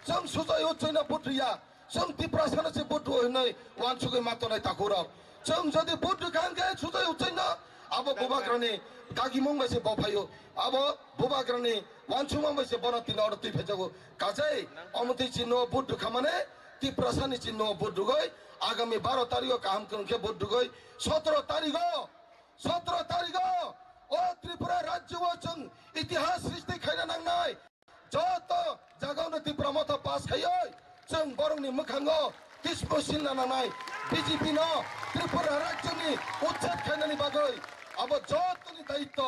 जों सुजय उच्चैना पुट्रिया जों तिप्रासानो से पुटुओ नै वानसुगै मातनाय ताकुराव जों जदि पुट्रु खांगे सुजय उच्चैना आबो बुबाग्रानि गागिमंग बासे बफायो आबो बुबाग्रानि वानसुमंग बासे बनति नरति फेजगो काजै अमति चिन्ह पुट्रु खामाने तिप्रासानि चिन्ह पुट्रु गय आगामी 12 तारिख काम करके पुट्रु गय 17 तारिख ও ত্রিপুরা রাজ্য जों ইতিহাস সৃষ্টি খাইনা নাংনাই যত জাগাवनो ত্রিপুরা মত পাস খাইयै जों বরংनि मोखाङो दिसपसिल नांनाय বিজেপি ন ত্রিপুরা রাজ্যनि উচ্ছেদ খাইনাनि बागै अब যতनि दायित्व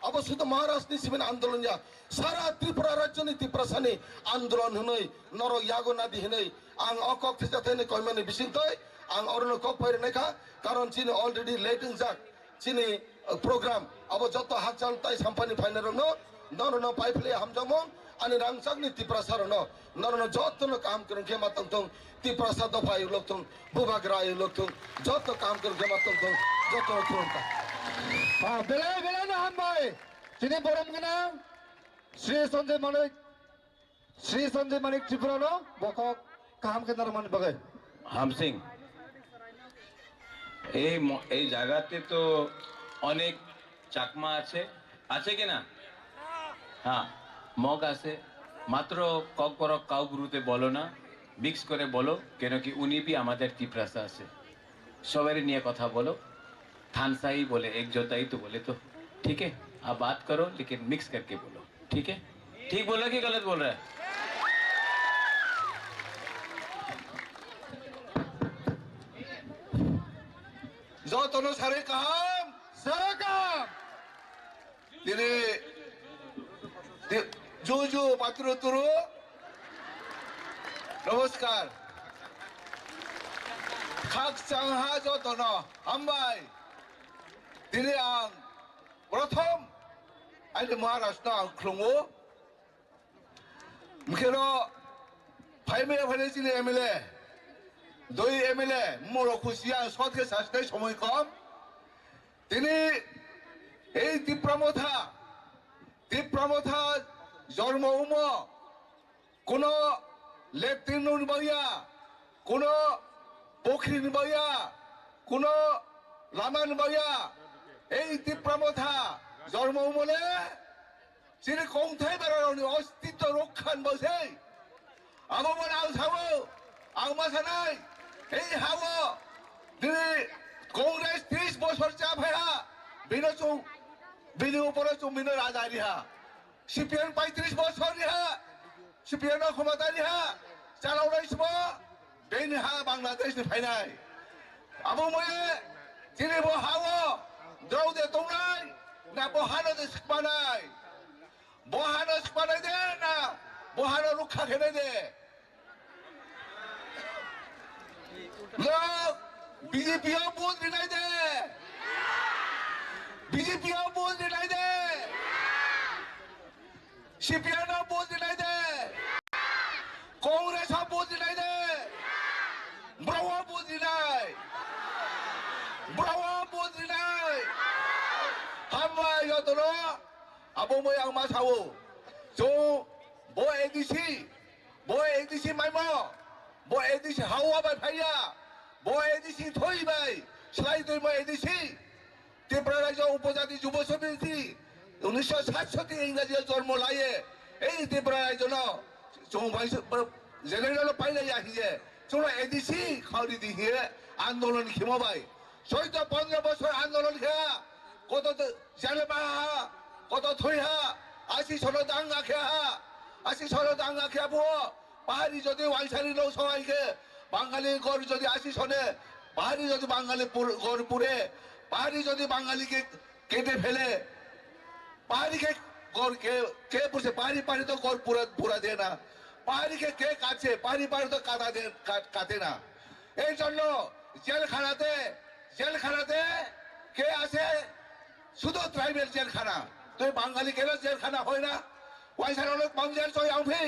अब শুধু महाराष्ट्रनि सिमेन आन्दोलन या सारा ত্রিপুরা রাজ্যनि तिप्रासानि आन्दोलन हनै नर यागो नादि हनै आं अकक थेजाथैनि कयमानि बिसिंतै आं अरनो कक फायरनायखा कारण चिनि अलरेडि लेटिं जाक चिनि program abo joto hakjan tai sampani phainarno norono paifle hamjamong ani rangchakni tiprasarno norono jotono kam kurke matong tiprasa dofai loktung bubagrai loktung joto kam kurke matong joto kurunta বেলা না হামবাই চিনি বরম গনা শ্রী সঞ্জয় মানিক ত্রিপুরানো বকক কাম কেন্দ্র মান বগে হাম সিং এই জায়গাতে তো অনেক চাকমা আছে কি না হ্যাঁ মগ আছে মাত্র কক করক কাউ গুরুতে বলো না মিক্স করে বলো কেন কি উনি भी আমাদের তিপ্রাসা আছে সবাই নিয়ে কথা বলো थानसाई बोले एक जोताई तो बोले तो ठीक है आप बात करो लेकिन मिक्स करके बोलो ठीक है ठीक बोल रहा कि गलत बोल रहा है जो तनो सारे काम दिने जो पात्र तुरो नमस्कार खाक चांहा जो तनो हामबाय दिने आं प्रथम आइने महाराष्ट्र आं खुलुमो मुखेरो फाइमे फाइनेसिनि एमएलए दुई एमएलए मोरो खुसिया सदके सासने समय कम তিনি এই তীব্রমথা জন্মভূম কোন লেফটেন্ট নইয়া কোন পক্ষী নইয়া কোন লামান নইয়া এই তীব্রমথা জন্মভূমলে যিনি কমথাই বেড়ানি অস্তিত্ব রক্ষান বসে আমার আং সাবো আং মাসানাই এই হাবো তিনি কংগ্রেস 30 বছর চাপায়া বিনি উপরে চুমিনো রাজা রিহা সিপিএম 35 বছর রিহা সিপিএম ক্ষমতা রিহা চালাউনাই সব বেনহা বাংলাদেশ ফাইনাই আবু ময়ে যিনি বহাও দ্রৌদে তংনাই না বহানো দে সিকমানাই দে না বহানো রক্ষা খেনে দে লোক बीजेपी बोल दिलाई दे बीजेपी बोल दिलाई दे सीपीएम बोल दिलाई दे कांग्रेस बोल दिलाई दे ब्रावा बोल दिलाई हम यो तो अब मैं आं मा सावो जो बो एडीसी माइमो बो एडीसी हावा बाय फाया बो एडीसी थोइबाय स्लाइदोय बो एडीसी ত্রিপুরা রাজ্য উপজাতি যুব সমিতি 1967 ইংরেজি জন্ম লাইয়ে এই ত্রিপুরা রাজ্য জেনারেল পাইলে আহিয়ে जों एडीसी खावरी दिहिए आंदोलन खिमाबाय 14-15 বছর আন্দোলন খেয়া কত জেলবা কত থইহা আসি সর দাঙ্গা খেয়া আসি সর দাঙ্গা খেয়াবো পাহাড়ি যদি ওয়াইসারি লো সবাইকে বাঙালি গর যদি আসি শোনে পাহাড়ি যদি বাঙালি গর পুরে পাহাড়ি যদি বাঙালিকে কেটে ফেলে পাহাড়িকে গর কে পুষে পাহাড়ি পাহাড়ি তো গর পুরা দেয় না পাহাড়িকে কে কাছে পাহাড়ি পাহাড়ি তো কাটে না এই জন্য জেলখানাতে কে আছে শুধু ট্রাইবেল জেলখানা তুই বাঙালি কেন জেলখানা হয় না ওয়াইসার অনেক মঞ্জের চই আউফি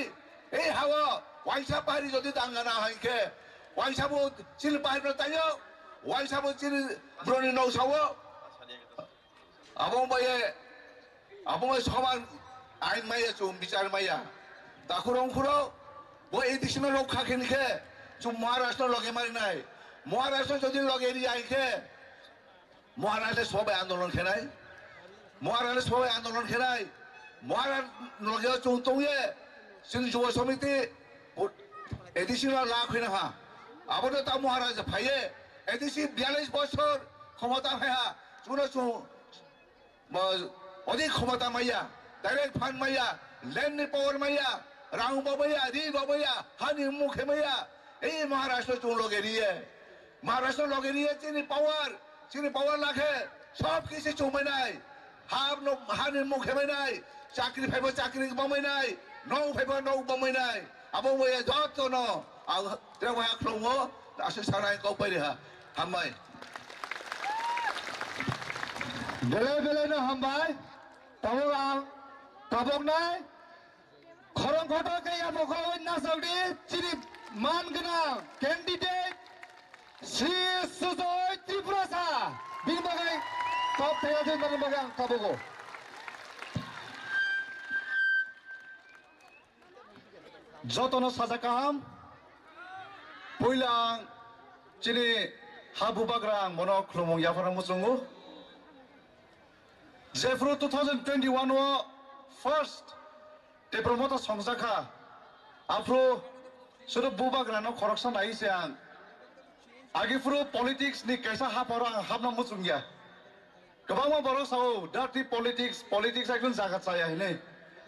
এই হাওয়া ওয়াইসা পাহাড়ি যদি দাঙ্গা না হয় কে ওয়াইসাবু চিল পাহাড়ি তাইও ওয়াইসাবু চিল ব্রনি নৌসাবো আবং সমান আইন মাইয়া চুম বিচার মাইয়া দাখুরং খুরো ও এডিশনাল রক্ষা খেনকে চুম মহারাষ্ট্র লগে মারি নাই মহারাষ্ট্র যদি লগে এড়িয়ে আইকে মহারাষ্ট্রে সবাই আন্দোলন খেলাই মহারাষ্ট্রে সবাই আন্দোলন খেলাই মহারাষ্ট্র লগে চুম তংয়ে जोंनि যুব সমিতি এডিশনাল লাখ হইনা হা আবদে তা মহারাজ ভাইয়ে এডিসি 42 বছর ক্ষমতা ভাইয়া চুনো চুম অধিক ক্ষমতা মাইয়া ডাইরেক্ট ফান্ড মাইয়া ল্যান্ড পাওয়ার মাইয়া রাং বাবাইয়া রি বাবাইয়া হানি মুখে মাইয়া এই মহারাষ্ট্র চুন লগে নিয়ে মহারাষ্ট্র লগে নিয়ে চিনি পাওয়ার লাখে সব কিছু চুমে নাই হানি মুখে মাই নাই চাকরি ফাইব চাকরি বামাই নাই নৌ ফাইব নৌ বামাই নাই আবো বইয়া যত ন দেওয়া ক্লমো আসে সারাই কপাই হা হামাই বেলে না হামবাই তাবো আং কাবক নাই খরং ঘটকে মখল নাসগদি চিনি মান গনা ক্যান্ডিডেট শ্রী সুজয় ত্রিপুরাসা বিন বাগাই টপ থেয়াতে মানে বাগাং কাবগো যতন সাজা কাম পয়লাং চিনি হাবু বাগ্রাং মনো খ্লমং ইয়াফারাং মুচুঙ্গু जेफ्रु 2021 व फर्स्ट ते प्रमोटर संजाखा आफ्रो सुरु बुबाग्रानो खरक्सन आइसे आं आगिफ्रु पॉलिटिक्स नि कैसा हापरो आं हाबना मुचुंगिया गोबां बरो साव डार्टी पॉलिटिक्स एकदम जागा चाया हिने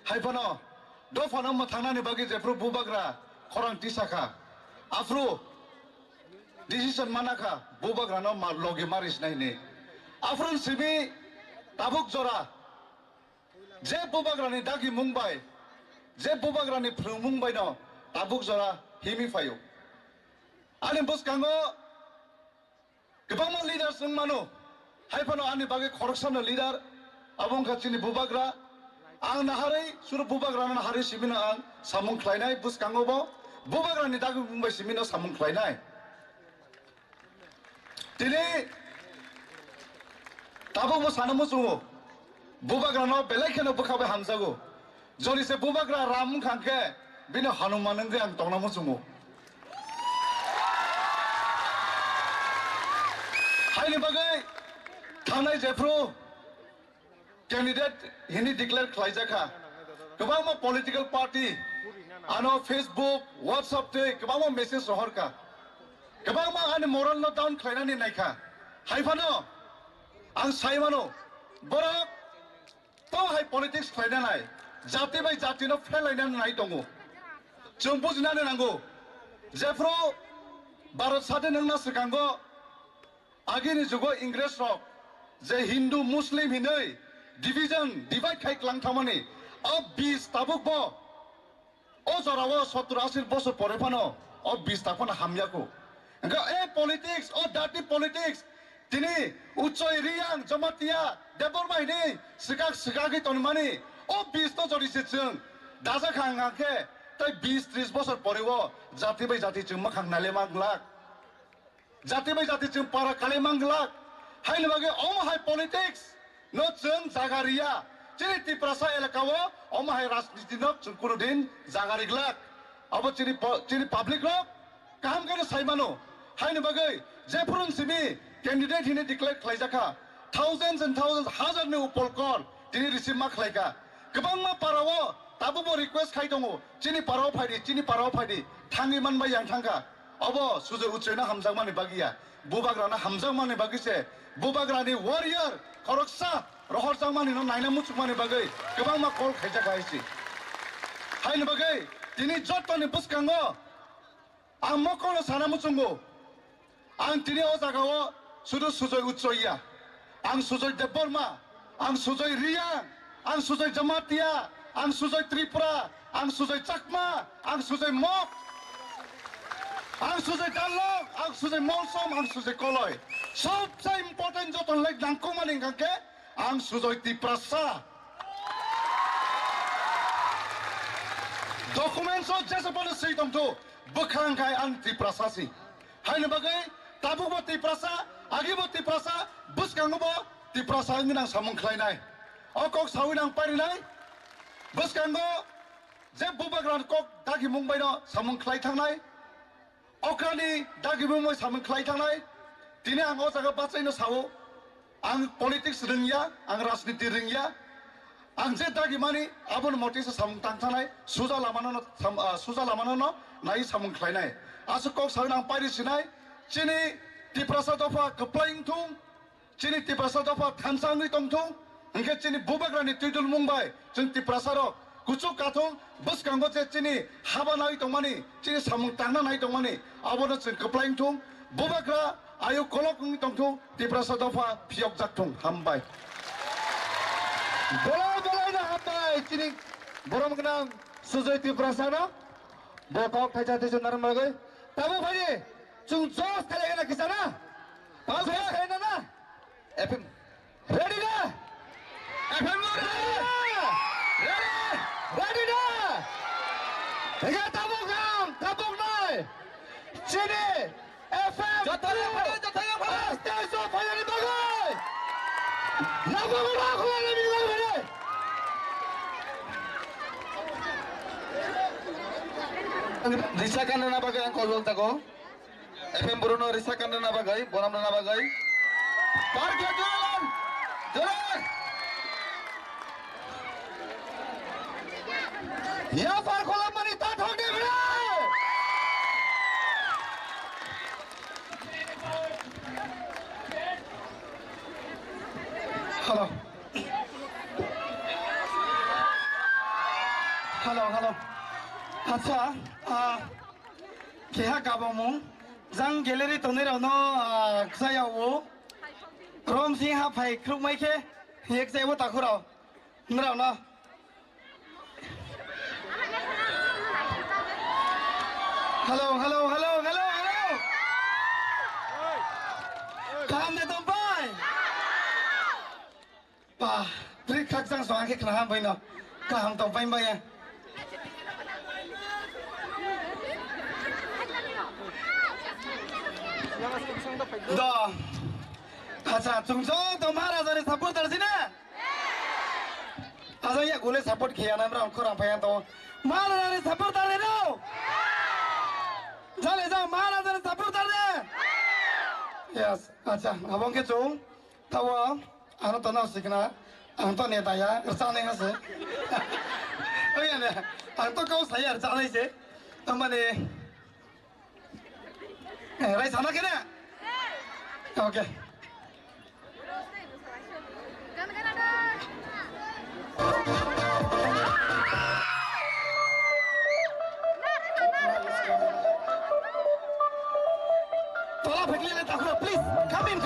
हाइफनो दो फनो म थांनानि बागि जेफ्रु बुबाग्रा खरं तिसाखा आफ्रु डिसिजन मानाखा बुबाग्रानो लगे मारिस नाइने आफ्रु सिबि ताबुक जरा जे बुबाग्रानि दागि मुंबाय जे बुबाग्रानि फ्रं मुंबाय न ताबुक जरा हिमी फायो आनि बुसकांगो गोबां लिडार जों मानो हाइफानो आनि बागै खरक्सानो लिडार आबं खाथिनि बुबाग्रा आं नाहारै सुरु बुबाग्रानो नाहारै सिबिनो आं सामुं ख्लायनाय बुसकांगोबो बुबाग्रानि दागि मुंबाय सिबिनो सामुं ख्लायनाय दिनै ताबुक मो सानो मुचुङो बुबाग्रानो बेलेखेनो बुखाबाय हामजागो जलिसे बुबाग्रा राम खांखे बिनो हनुमान नंगे आं तंना मुचुङो हायनि बागै थांनाय जेफ्रु कैंडिडेट हिनि डिक्लेयर खालायजाखा गोबां मा पॉलिटिकल पार्टी आनो फेसबुक व्हाट्सएप ते गोबां मा मेसेज रहरका गोबां मा आनि मरल डाउन खालायनानै नायखा हायफानो आं साइमानो बरक तो हाय पॉलिटिक्स खायना नाय जाति बाय जातिनो फेलायना नाय दङो जों बुजिनानै नांगौ जेफ्रो भारत सादे नंना सिगांगो आगिनि जुगो इंग्रेज रक जे हिंदू मुस्लिम हिनै डिवीजन डिवाइड खायख्लां थामानि अब 20 ताबुक बो ओ जरावो 70-80 বছর পরে ফানো ও 20 তাফান হামিয়াকো এ পলিটিক্স ও ডার্টি পলিটিক্স তিনি উচ্চ রিয়াং জমাতিয়া দেবরমাইনি সিগাগি তনমানি ও 20 তো জরিছে जों দাজা খাঙ্গাকে তাই 20-30 বছর পরেও জাতি বাই জাতি जों মাখাং নালে মাংলাক জাতি বাই জাতি जों পারা কালে মাংলাক হাইলে বাগে অম হাই পলিটিক্স নো जों জাগারিয়া চিনি ত্রিপুরা এলাকাও অম হাই রাজনীতি ন जों কোনদিন জাগারিগলাক আবো চিনি পাবলিক রক কাম করে সাইমানো হাইনে বাগে যে ফুরন সিমি कैंडिडेट हिने डिक्लेयर खालायजाखा thousands and thousands हाजारनि उपलकन दिनै रिसिभ मा खालायगा गोबां मा पारावो दाबो बो रिक्वेस्ट खाय दङ चिनि पाराव फायदि थाङि मानबाय यां थांगा अबो सुजो उच्चैना हामजांमानि बागिया बुबाग्राना हामजांमानि बागिसे बुबाग्रानि वारियर खरकसा रहरजांमानि न नायना मुचुकमानि बागै गोबां मा कल खायजा गायसि हायनि बागै दिनै जतनि बुसकांगो आं मखौनो साना मुचुंगो आं दिनै अ जागायाव सुदु सुजय उच्चैया आं सुजय देबबर्मा आं सुजय रियां आं सुजय जमातिया आं सुजय त्रिपुरा आं सुजय चाकमा आं सुजय मक आं सुजय दालग आं सुजय मौसम आं सुजय कलय सबसे इम्पोर्टेंट जतन लाइक नांगौमानि गांके आं सुजय तिप्रासा डकुमेन्ट्स जेसेबां सै दंथ' बोखांखाय आं तिप्रासासि हायनो बागै दाबुबो तिप्रासा आगिबो तिप्रासा बुसकांगोबो तिप्रासा गोनां सामुंख्लायनाय अकक साविनां पारिनाय बुसकांगो जे बुबाग्रान कक दागि मुंबाय न सामुंख्लाय थांनाय अक्रानि दागि मुंबाय सामुंख्लाय थांनाय दिनै आं अ जागा बाचायनो सावो आं पलिटिक्स रोंया आं राजनिति रोंया आं जे दागि मानि आबोन मटिसो सामुं थांथानाय सुजा लामानो नाय सामुंख्लायनाय आसु कक साविनां पारिसिनाय चिनि तिप्रासा दफा कप्लाइं थुं चिनि तिप्रासा दफा थानसांनि तंथुं इंके चिनि बुबाग्रानि तुइदुल मुंबाय जों तिप्रासारो कुचु काथुं बुसकांगो जे चिनि हाबा नाय दंमानि चिनि सामुं तांना नाय दंमानि आबोनो जों कप्लाइं थुं बुबाग्रा आयु कलकनि तंथुं तिप्रासा दफा फियक जाथुं हामबाय बोलायना हामबाय चिनि बरम गोनां सुजय तिप्रासानो बकक थाइजा थाइजा नारमागै ताबो फायदि जों जस थालायगोना किसाना पास खायना ना एफएम रेडी ना एफएम रेडी ना हेगा ताबुक नाय चिनि एफएम जथाया फाय स्टेज अफ फायनि बागै लाबोगोना खोलानि बिगै रिसा कान्डना बागै आं कल ताको एफएम बुरुनो रिसा कान्डना बागै बोरामना बागै पार्के जुरान जुरान या पार खोला मनि ता ठोकदे भिडा हेलो अच्छा केहा गाबामु जां गेलेरि तनेरावनो जायावो रम सिंह हाफाय ख्रुमायखे एक जायबो ताखुराव नरावनो हेलो काम दे तंबाय पा प्रि खाकजां सवाखे खना बैनो काम तंबाय बाय द अच्छा तुमजो तो महाराजानि सपोर्ट दर्जिना आजा या गोले सपोर्ट किया ना ब्रा अंकुर आफाया तो महाराजानि सपोर्ट दर्जिना चले जा महाराजानि सपोर्ट दर्जिना यस अच्छा abang ke chung tawa ano to na sikna ang to ne daya rchane hase oye ne ang to kau saya rchane se tamane rai sana ke na okay Tolong pergi le takut please come in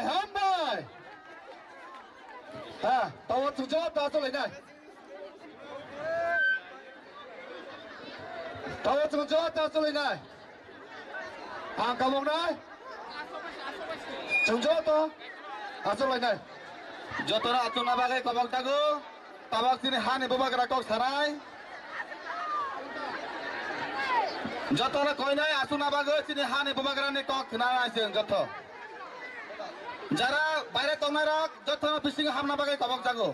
Hambai. À, tao chúng cho ta cho lấy này. Tao chúng cho ta cho lấy này. Hàng cầm một đấy. Chúng cho to. Cho lấy này. Jotona atuna bagai kobak dago. Tabak sini hani bubak rakok sarai. Jotona koi nai asuna bagai sini hani bubak rani kok narai sing joto. যারা বাইরে তোমরা যত fishing হামনা বাগে কবক জাগো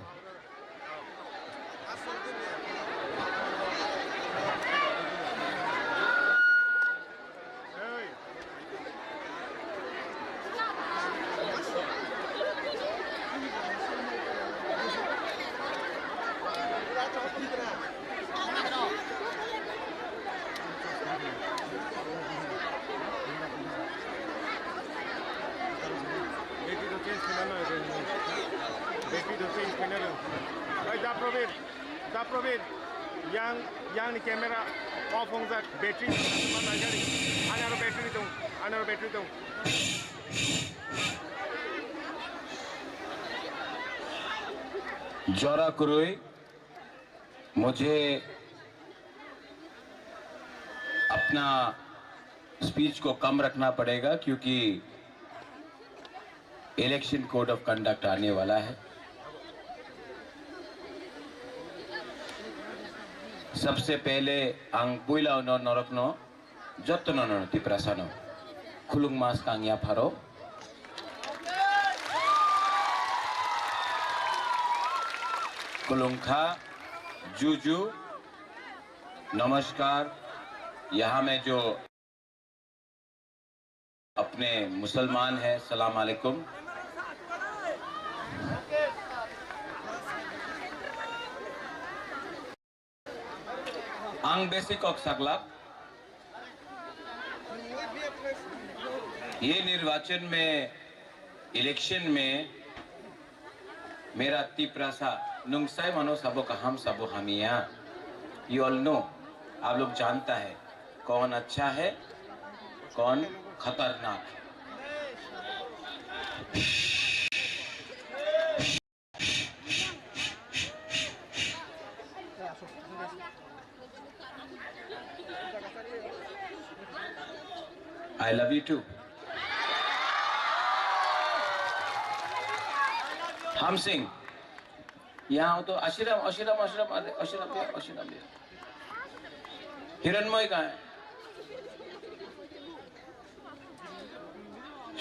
yang ni kamera off hong zat battery mana jadi ana battery tu जरा कुरोई मुझे अपना speech को कम रखना पड़ेगा क्योंकि इलेक्शन कोड ऑफ कंडक्ट आने वाला है। सबसे पहले आंग पुइला नरकनो जत्न नरति प्रसानो खुलुंग मास कांगिया फारो कुलुंखा जूजू नमस्कार। यहाँ में जो अपने मुसलमान है सलाम अलैकुम। आंग बेसिक ऑक्सागला ये निर्वाचन में इलेक्शन में मेरा तिप्रासा नुंगसाई मनो सबो का हम सबो हमिया यू ऑल नो आप लोग जानता है कौन अच्छा है कौन खतरनाक है। I love you too. हम सिंह यहाँ हो तो अशिरम हिरणमय कहाँ है?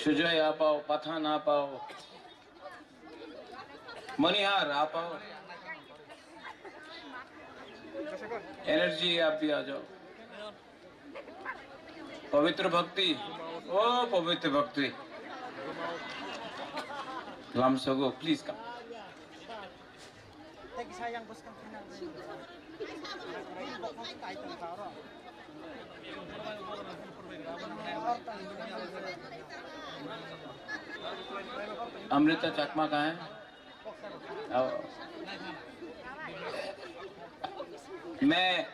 सुजय आ पाओ, पठान आ पाओ, मनिहार आ पाओ, एनर्जी आप भी आ जाओ। पवित्र भक्ति, ओ पवित्र भक्ति, Lamsogo, please come. अमृता चकमा कहाँ है? मैं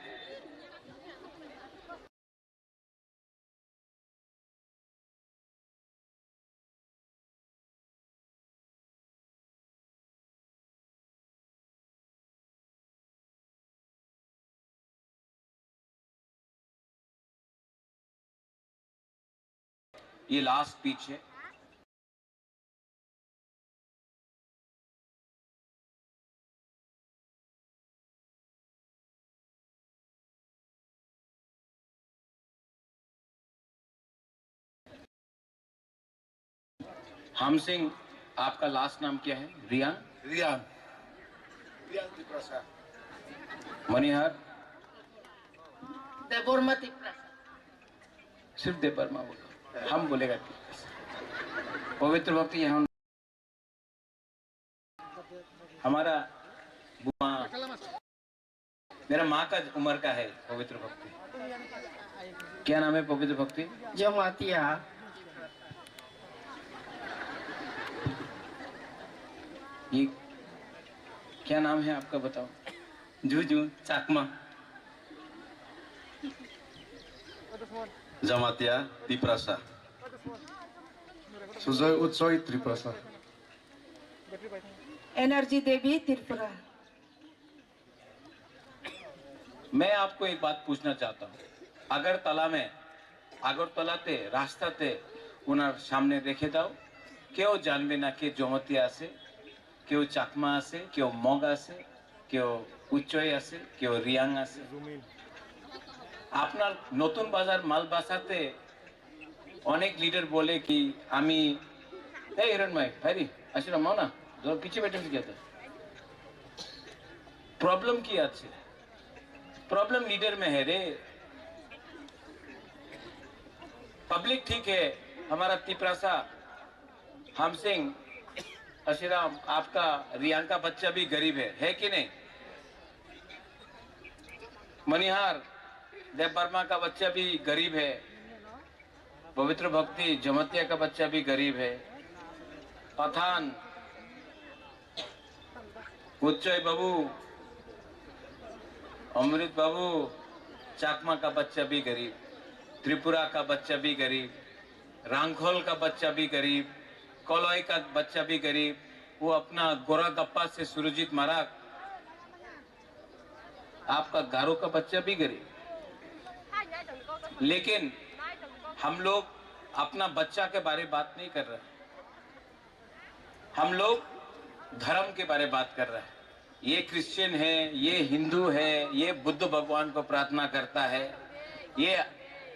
ये लास्ट स्पीच है। हम सिंह, आपका लास्ट नाम क्या है? रियान प्रसाद मनिहार देवरमती प्रसाद। सिर्फ देवबर्मा बोलो, हम बोलेगा पवित्र भक्ति यहाँ हमारा बुआ मेरा माँ का उम्र का है पवित्र भक्ति। क्या नाम है पवित्र भक्ति? जमातिया ये क्या नाम है आपका बताओ? जूजू चाकमा। जमातिया तिप्रासा सुजय उत्सव त्रिप्रसा एनर्जी देवी त्रिपुरा। मैं आपको एक बात पूछना चाहता हूँ। আগরতলাতে রাস্তাতে ওনার সামনে রেখে দাও, কেউ জানবে না কে জমতিয়া আছে, কেউ চাকমা আছে, কেউ মগ আছে, কেউ উচ্চই আছে, কেউ রিয়াং আছে। আপনার নতুন বাজার মালবাসাতে অনেক লিডার বলে কি আমি এই হিরণ ভাই ভাইরি আসলে মাও না পিছিয়ে বেটে গেছে। प्रॉब्लम की আছে? प्रॉब्लम लीडर में है रे। पब्लिक ठीक है, हमारा तिपरासा हम सिंह अशिराम आपका रियांग का बच्चा भी गरीब है कि नहीं? मनिहार देव वर्मा का बच्चा भी गरीब है, पवित्र भक्ति जमतिया का बच्चा भी गरीब है, पठान उच्चय बाबू अमृत बाबू चाकमा का बच्चा भी गरीब, त्रिपुरा का बच्चा भी गरीब, रांखोल का बच्चा भी गरीब, कोलोई का बच्चा भी गरीब। वो अपना गोरा गप्पा से सुरजीत महाराज आपका गारो का बच्चा भी गरीब। लेकिन हम लोग अपना बच्चा के बारे में बात नहीं कर रहे, हम लोग धर्म के बारे में बात कर रहे हैं। ये क्रिश्चियन है, ये हिंदू है, ये बुद्ध भगवान को प्रार्थना करता है, ये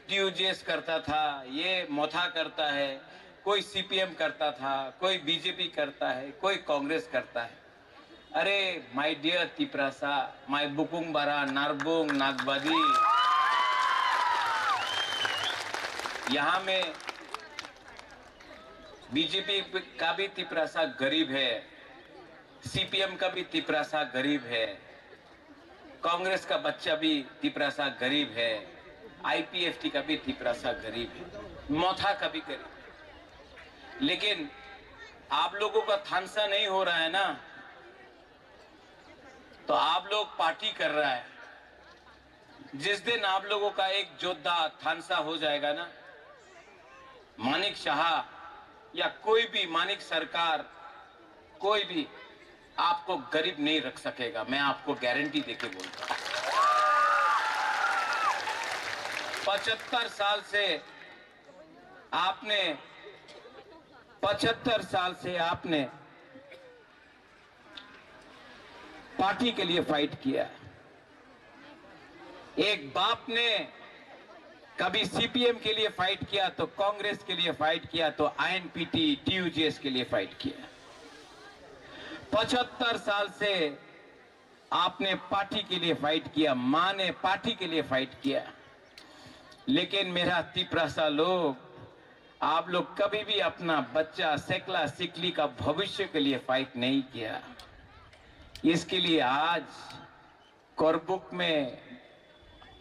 ट्यूजेस करता था, ये मोथा करता है, कोई सीपीएम करता था, कोई बीजेपी करता है, कोई कांग्रेस करता है। अरे माय डियर तिपरासा, माय बुकुंग बारा नारबुंग नागबादी, यहाँ में बीजेपी का भी तिपरासा गरीब है, सीपीएम का भी तिपरासा गरीब है, कांग्रेस का बच्चा भी तिपरासा गरीब है, आईपीएफटी का भी तिपरासा गरीब है, मोथा का भी गरीब। लेकिन आप लोगों का थानसा नहीं हो रहा है ना, तो आप लोग पार्टी कर रहा है। जिस दिन आप लोगों का एक योद्धा थानसा हो जाएगा ना, मानिक शाह या कोई भी मानिक सरकार कोई भी आपको गरीब नहीं रख सकेगा, मैं आपको गारंटी देके बोलता हूं। 75 साल से आपने पार्टी के लिए फाइट किया। एक बाप ने कभी सीपीएम के लिए फाइट किया, तो कांग्रेस के लिए फाइट किया, तो आईएनपीटी टीयूजेएस के लिए फाइट किया। 75 साल से आपने पार्टी के लिए फाइट किया, मां ने पार्टी के लिए फाइट किया। लेकिन मेरा तिपरासा लोग, आप लोग कभी भी अपना बच्चा सेकला सिकली का भविष्य के लिए फाइट नहीं किया। इसके लिए आज कोरबुक में,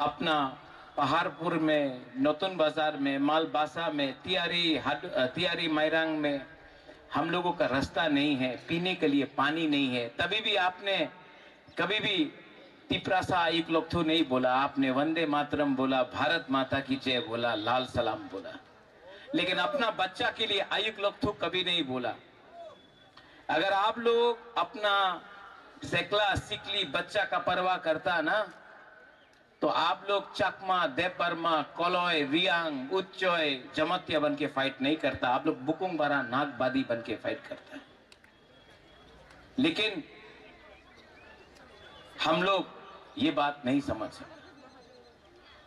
अपना पहाड़पुर में, नतुन बाजार में, मालबासा में, तियारी मैरांग में हम लोगों का रास्ता नहीं है, पीने के लिए पानी नहीं है। तभी भी आपने कभी भी तिपरासा एक लोग तो नहीं बोला, आपने वंदे मातरम बोला, भारत माता की जय बोला, लाल सलाम बोला। लेकिन अपना बच्चा के लिए आयुक लोग तो कभी नहीं बोला। अगर आप लोग अपना सेकला सिकली बच्चा का परवाह करता ना, तो आप लोग चकमा, देवबर्मा, कोलोय, रियांग, उच्चोय, जमतिया बन के फाइट नहीं करता। आप लोग बुकुंग बारा नागबादी बन के फाइट करता है। लेकिन हम लोग ये बात नहीं समझ सकते।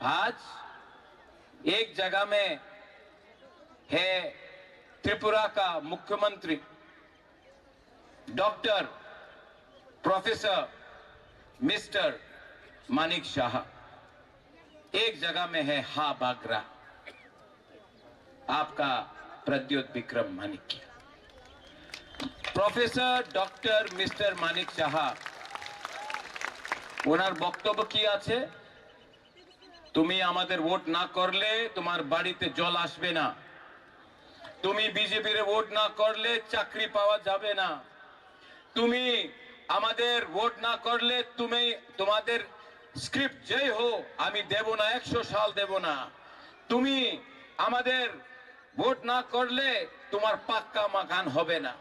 आज एक जगह में है त्रिपुरा का मुख्यमंत्री doctor professor mister Manik Shah, एक जगह में है हा बागरा आपका Pradyot Vikram Manikya. Professor doctor mister Manik Saha ওনার বক্তব্য কি আছে? তুমি আমাদের ভোট না করলে তোমার বাড়িতে জল আসবে না, তুমি বিজেপির ভোট না করলে চাকরি পাওয়া যাবে না, তুমি আমাদের ভোট না করলে তুমি তোমাদের স্ক্রিপ্ট যেই হো আমি দেব না, 100 সাল দেব না, তুমি আমাদের ভোট না করলে তোমার পাक्का मकान হবে না।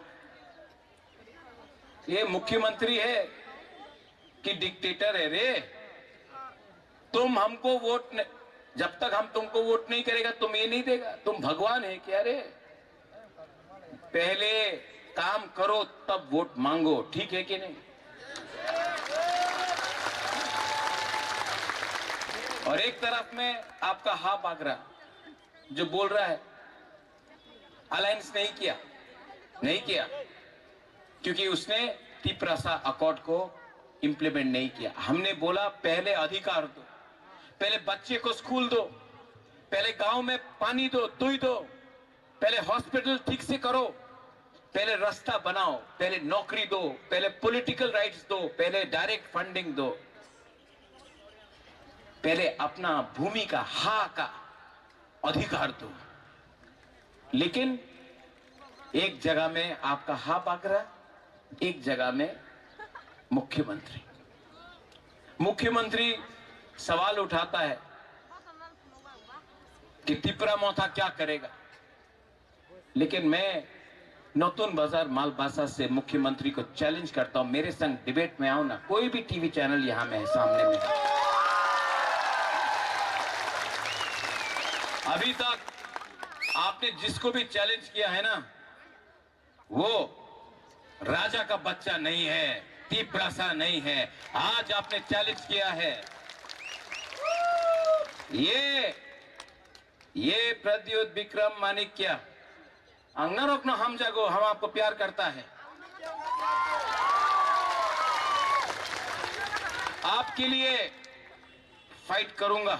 ये मुख्यमंत्री है कि डिक्टेटर है रे? तुम हमको वोट जब तक हम तुमको वोट नहीं करेगा तुम ये नहीं देगा? तुम भगवान है क्या रे? पहले काम करो तब वोट मांगो, ठीक है कि नहीं? और एक तरफ में आपका हा बागरा जो बोल रहा है अलायंस नहीं किया क्योंकि उसने तिपरासा अकॉर्ड को इंप्लीमेंट नहीं किया। हमने बोला पहले अधिकार दो, पहले बच्चे को स्कूल दो, पहले गांव में पानी दो, दुई दो, पहले हॉस्पिटल ठीक से करो, पहले रास्ता बनाओ, पहले नौकरी दो, पहले पॉलिटिकल राइट्स दो, पहले डायरेक्ट फंडिंग दो, पहले अपना भूमि का हा का अधिकार दो। लेकिन एक जगह में आपका हा बागरा, एक जगह में मुख्यमंत्री सवाल उठाता है कि तिपरा मोथा क्या करेगा। लेकिन मैं नतून बाजार मालबासा से मुख्यमंत्री को चैलेंज करता हूं, मेरे संग डिबेट में आओ ना, कोई भी टीवी चैनल यहां में है सामने में। अभी तक आपने जिसको भी चैलेंज किया है ना वो राजा का बच्चा नहीं है, तिपरासा नहीं है। आज आपने चैलेंज किया है ये प्रद्युत विक्रम मानिक क्या अंगना रोकना हम जागो, हम आपको प्यार करता है। आपके लिए फाइट करूंगा,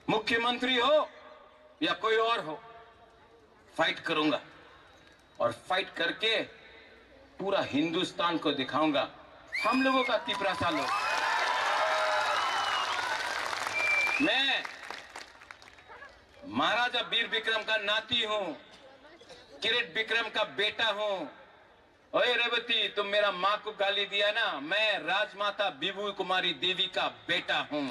मुख्यमंत्री हो या कोई और हो, फाइट करूंगा और फाइट करके पूरा हिंदुस्तान को दिखाऊंगा हम लोगों का तिपरासा लोग। मैं महाराजा वीर विक्रम का नाती हूं, किरीट विक्रम का बेटा हूं। ओए रेवती, तुम मेरा मां को गाली दिया ना, मैं राजमाता विभू कुमारी देवी का बेटा हूं।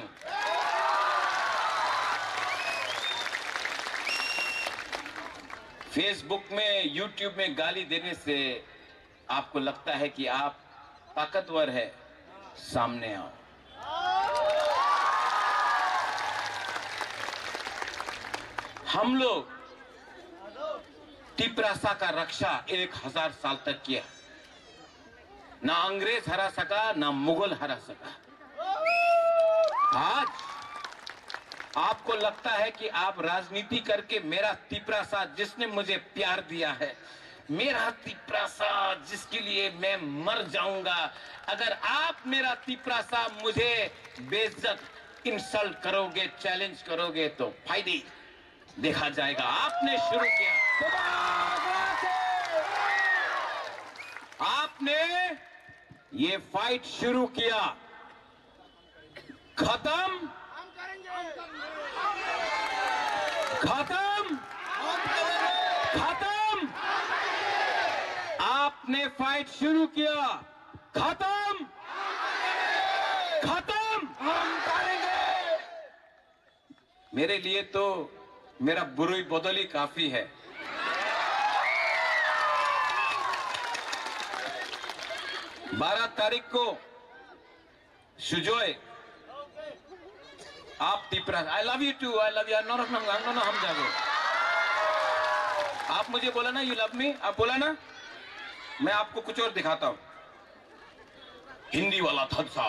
फेसबुक में, यूट्यूब में गाली देने से आपको लगता है कि आप ताकतवर है, सामने आओ। हम लोग तिपरासा का रक्षा 1000 साल तक किया, ना अंग्रेज हरा सका, ना मुगल हरा सका। आज आपको लगता है कि आप राजनीति करके मेरा तिपरासा जिसने मुझे प्यार दिया है, मेरा तिपरासा जिसके लिए मैं मर जाऊंगा, अगर आप मेरा तिपरासा मुझे बेइज्जत इंसल्ट करोगे, चैलेंज करोगे तो फायदे देखा जाएगा। आपने शुरू किया, आपने ये फाइट शुरू किया, खत्म आपने फाइट शुरू किया, खत्म हम करेंगे। मेरे लिए तो मेरा बुरी बदली काफी है। 12 तारीख को सुजोय आप Tiprasa, I love you too, I love you, नो हम जागो। आप मुझे बोला ना यू लव मी, आप बोला ना, मैं आपको कुछ और दिखाता हूं। हिंदी वाला थदसा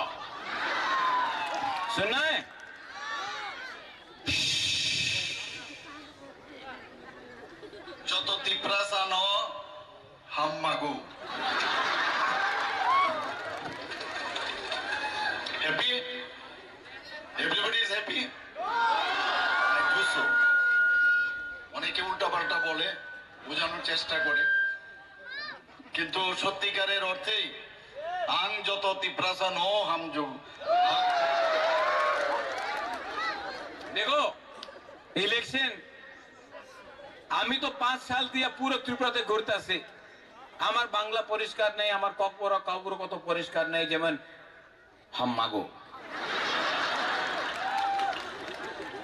सुनना है? যত তিপরাসা ন হাম মাগু। Happy? Everybody is happy? I do so. অনেকে উল্টা পাল্টা বলে, বোঝানোর চেষ্টা করে, কিন্তু সত্যিকারের অর্থেই আং যত তিপ্রাসা নো হামযোগ देखो ইলেকশন আমি তো 5 সাল দিয়া পুরো ত্রিপুরাতে ঘুরতাছি আমার বাংলা পরিষ্কার নেই আমার ককবরা কাউগুরো কত পরিষ্কার নেই যেমন हम मांगो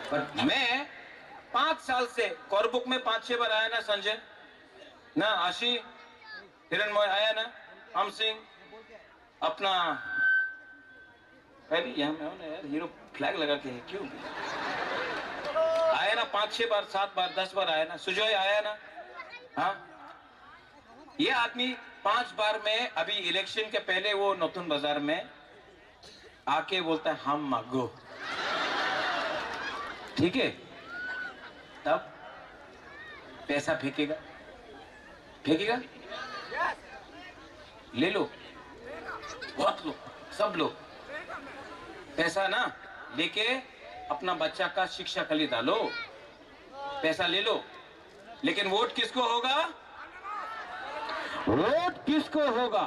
पर मैं 5 साल से करबुक में 5-6 बार आया ना संजय ना आशी हिरणमय आया ना हम सिंह अपना अरे यहाँ में हो ना यार हीरो फ्लैग लगा के है क्यों आया ना 5-6 बार 7 बार 10 बार आया ना सुजय आया ना हाँ ये आदमी 5 बार में अभी इलेक्शन के पहले वो नतुन बाजार में आके बोलता है हम मांगो ठीक है तब पैसा फेंकेगा फेंकेगा ले लो बहुत लोग सब लोग पैसा ना लेके अपना बच्चा का शिक्षा के लिए डालो पैसा ले लो लेकिन वोट किसको होगा वोट किसको होगा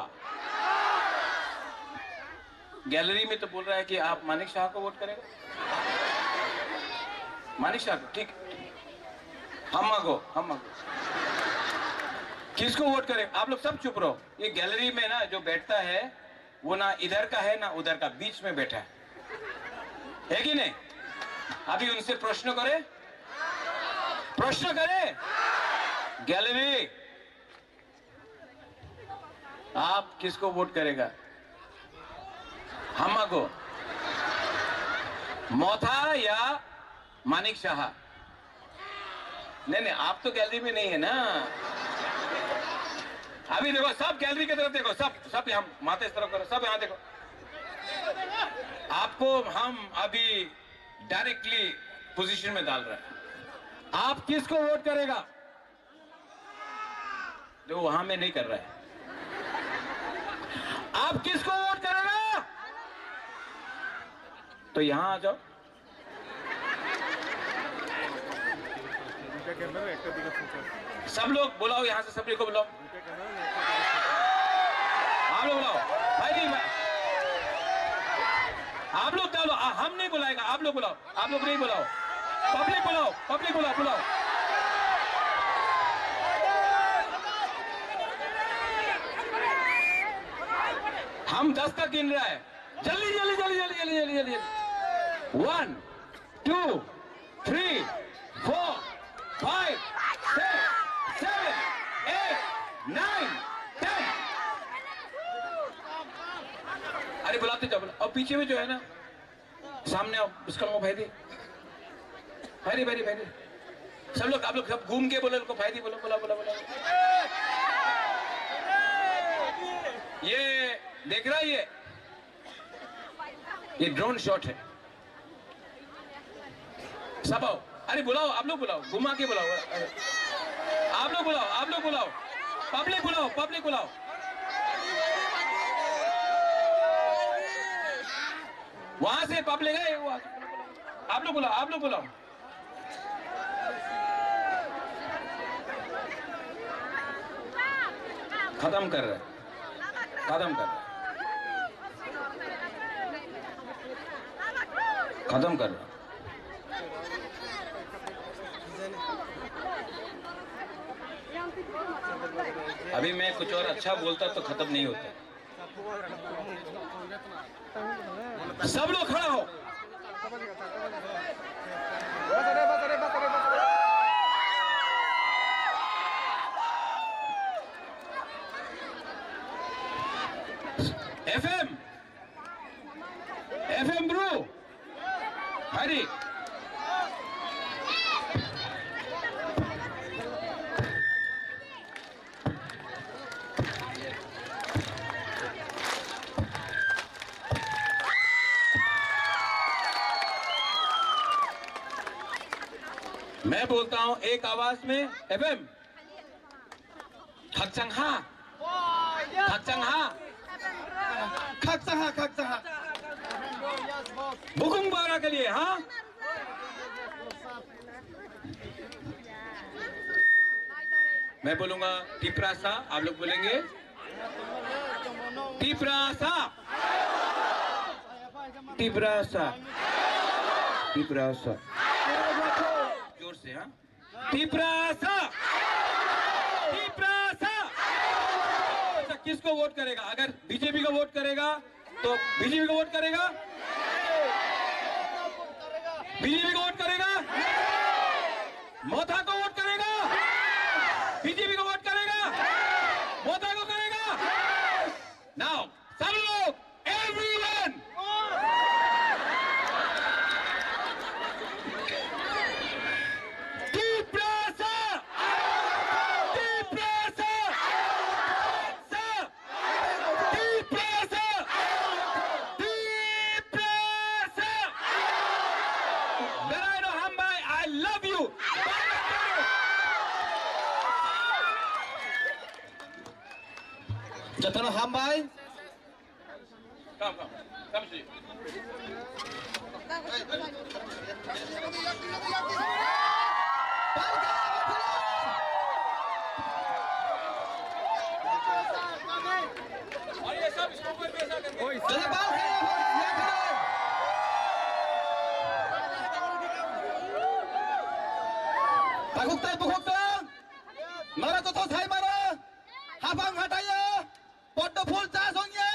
गैलरी में तो बोल रहा है कि आप मानिक शाह को वोट करेंगे मानिक शाह को ठीक हम मांगो किसको वोट करें आप लोग सब चुप रहो ये गैलरी में ना जो बैठता है वो ना इधर का है ना उधर का बीच में बैठा है कि नहीं अभी उनसे प्रश्न करे गैलरी आप किसको वोट करेगा हम को मोथा या मानिक शाह नहीं आप तो गैलरी में नहीं है ना अभी देखो सब गैलरी की तरफ देखो सब यहाँ माथे इस तरफ करो सब यहाँ देखो आपको हम अभी डायरेक्टली पोजीशन में डाल रहे हैं आप किसको वोट करेगा जो वहां में नहीं कर रहा है आप किसको वोट करेगा तो यहां आ जाओ सब लोग बुलाओ यहां से सभी को बुलाओ आप लोग बुलाओ भाई आप लोग डालो हम नहीं बुलाएगा आप लोग बुलाओ आप लोग नहीं बुलाओ पब्लिक बुलाओ हम 10 तक गिन रहा है जल्दी 1 2 3 4 5 6 7 8 9 10 अरे बुलाते जाओ और पीछे में जो है ना सामने आओ उसका भाई दी सब लोग आप लोग सब घूम के बोलो भाई दी बोलो ये देख रहा है ये ड्रोन शॉट है सब आओ अरे बुलाओ आप लोग बुलाओ घुमा के बुलाओ आप लोग बुलाओ पब्लिक बुलाओ वहां से पब्लिक है आप लोग बुलाओ खत्म कर रहे अभी मैं कुछ और अच्छा बोलता तो खत्म नहीं होता सब लोग खड़ा हो FM ब्रो हरी मैं बोलता हूं एक आवाज में FM खक्चंहा बुकुम बारा के लिए हाँ मैं बोलूंगा टिपरासा आप लोग बोलेंगे Tiprasa. Tiprasa. Tiprasa. जोर से हाँ तिप्रासा तिप्रासा अच्छा किसको वोट करेगा अगर बीजेपी को वोट करेगा तो बीजेपी को वोट करेगा बीजेपी को वोट करेगा मोथा को वोट करेगा बीजेपी को वोट करेगा मोथा को करेगा नाउ सब लोग everyone Jatuh hambai. Come see. और ये सब इसको ऊपर पैसा करके Pakukta. Mara to thai mara. Habang hataya. Pot the full cha song ya.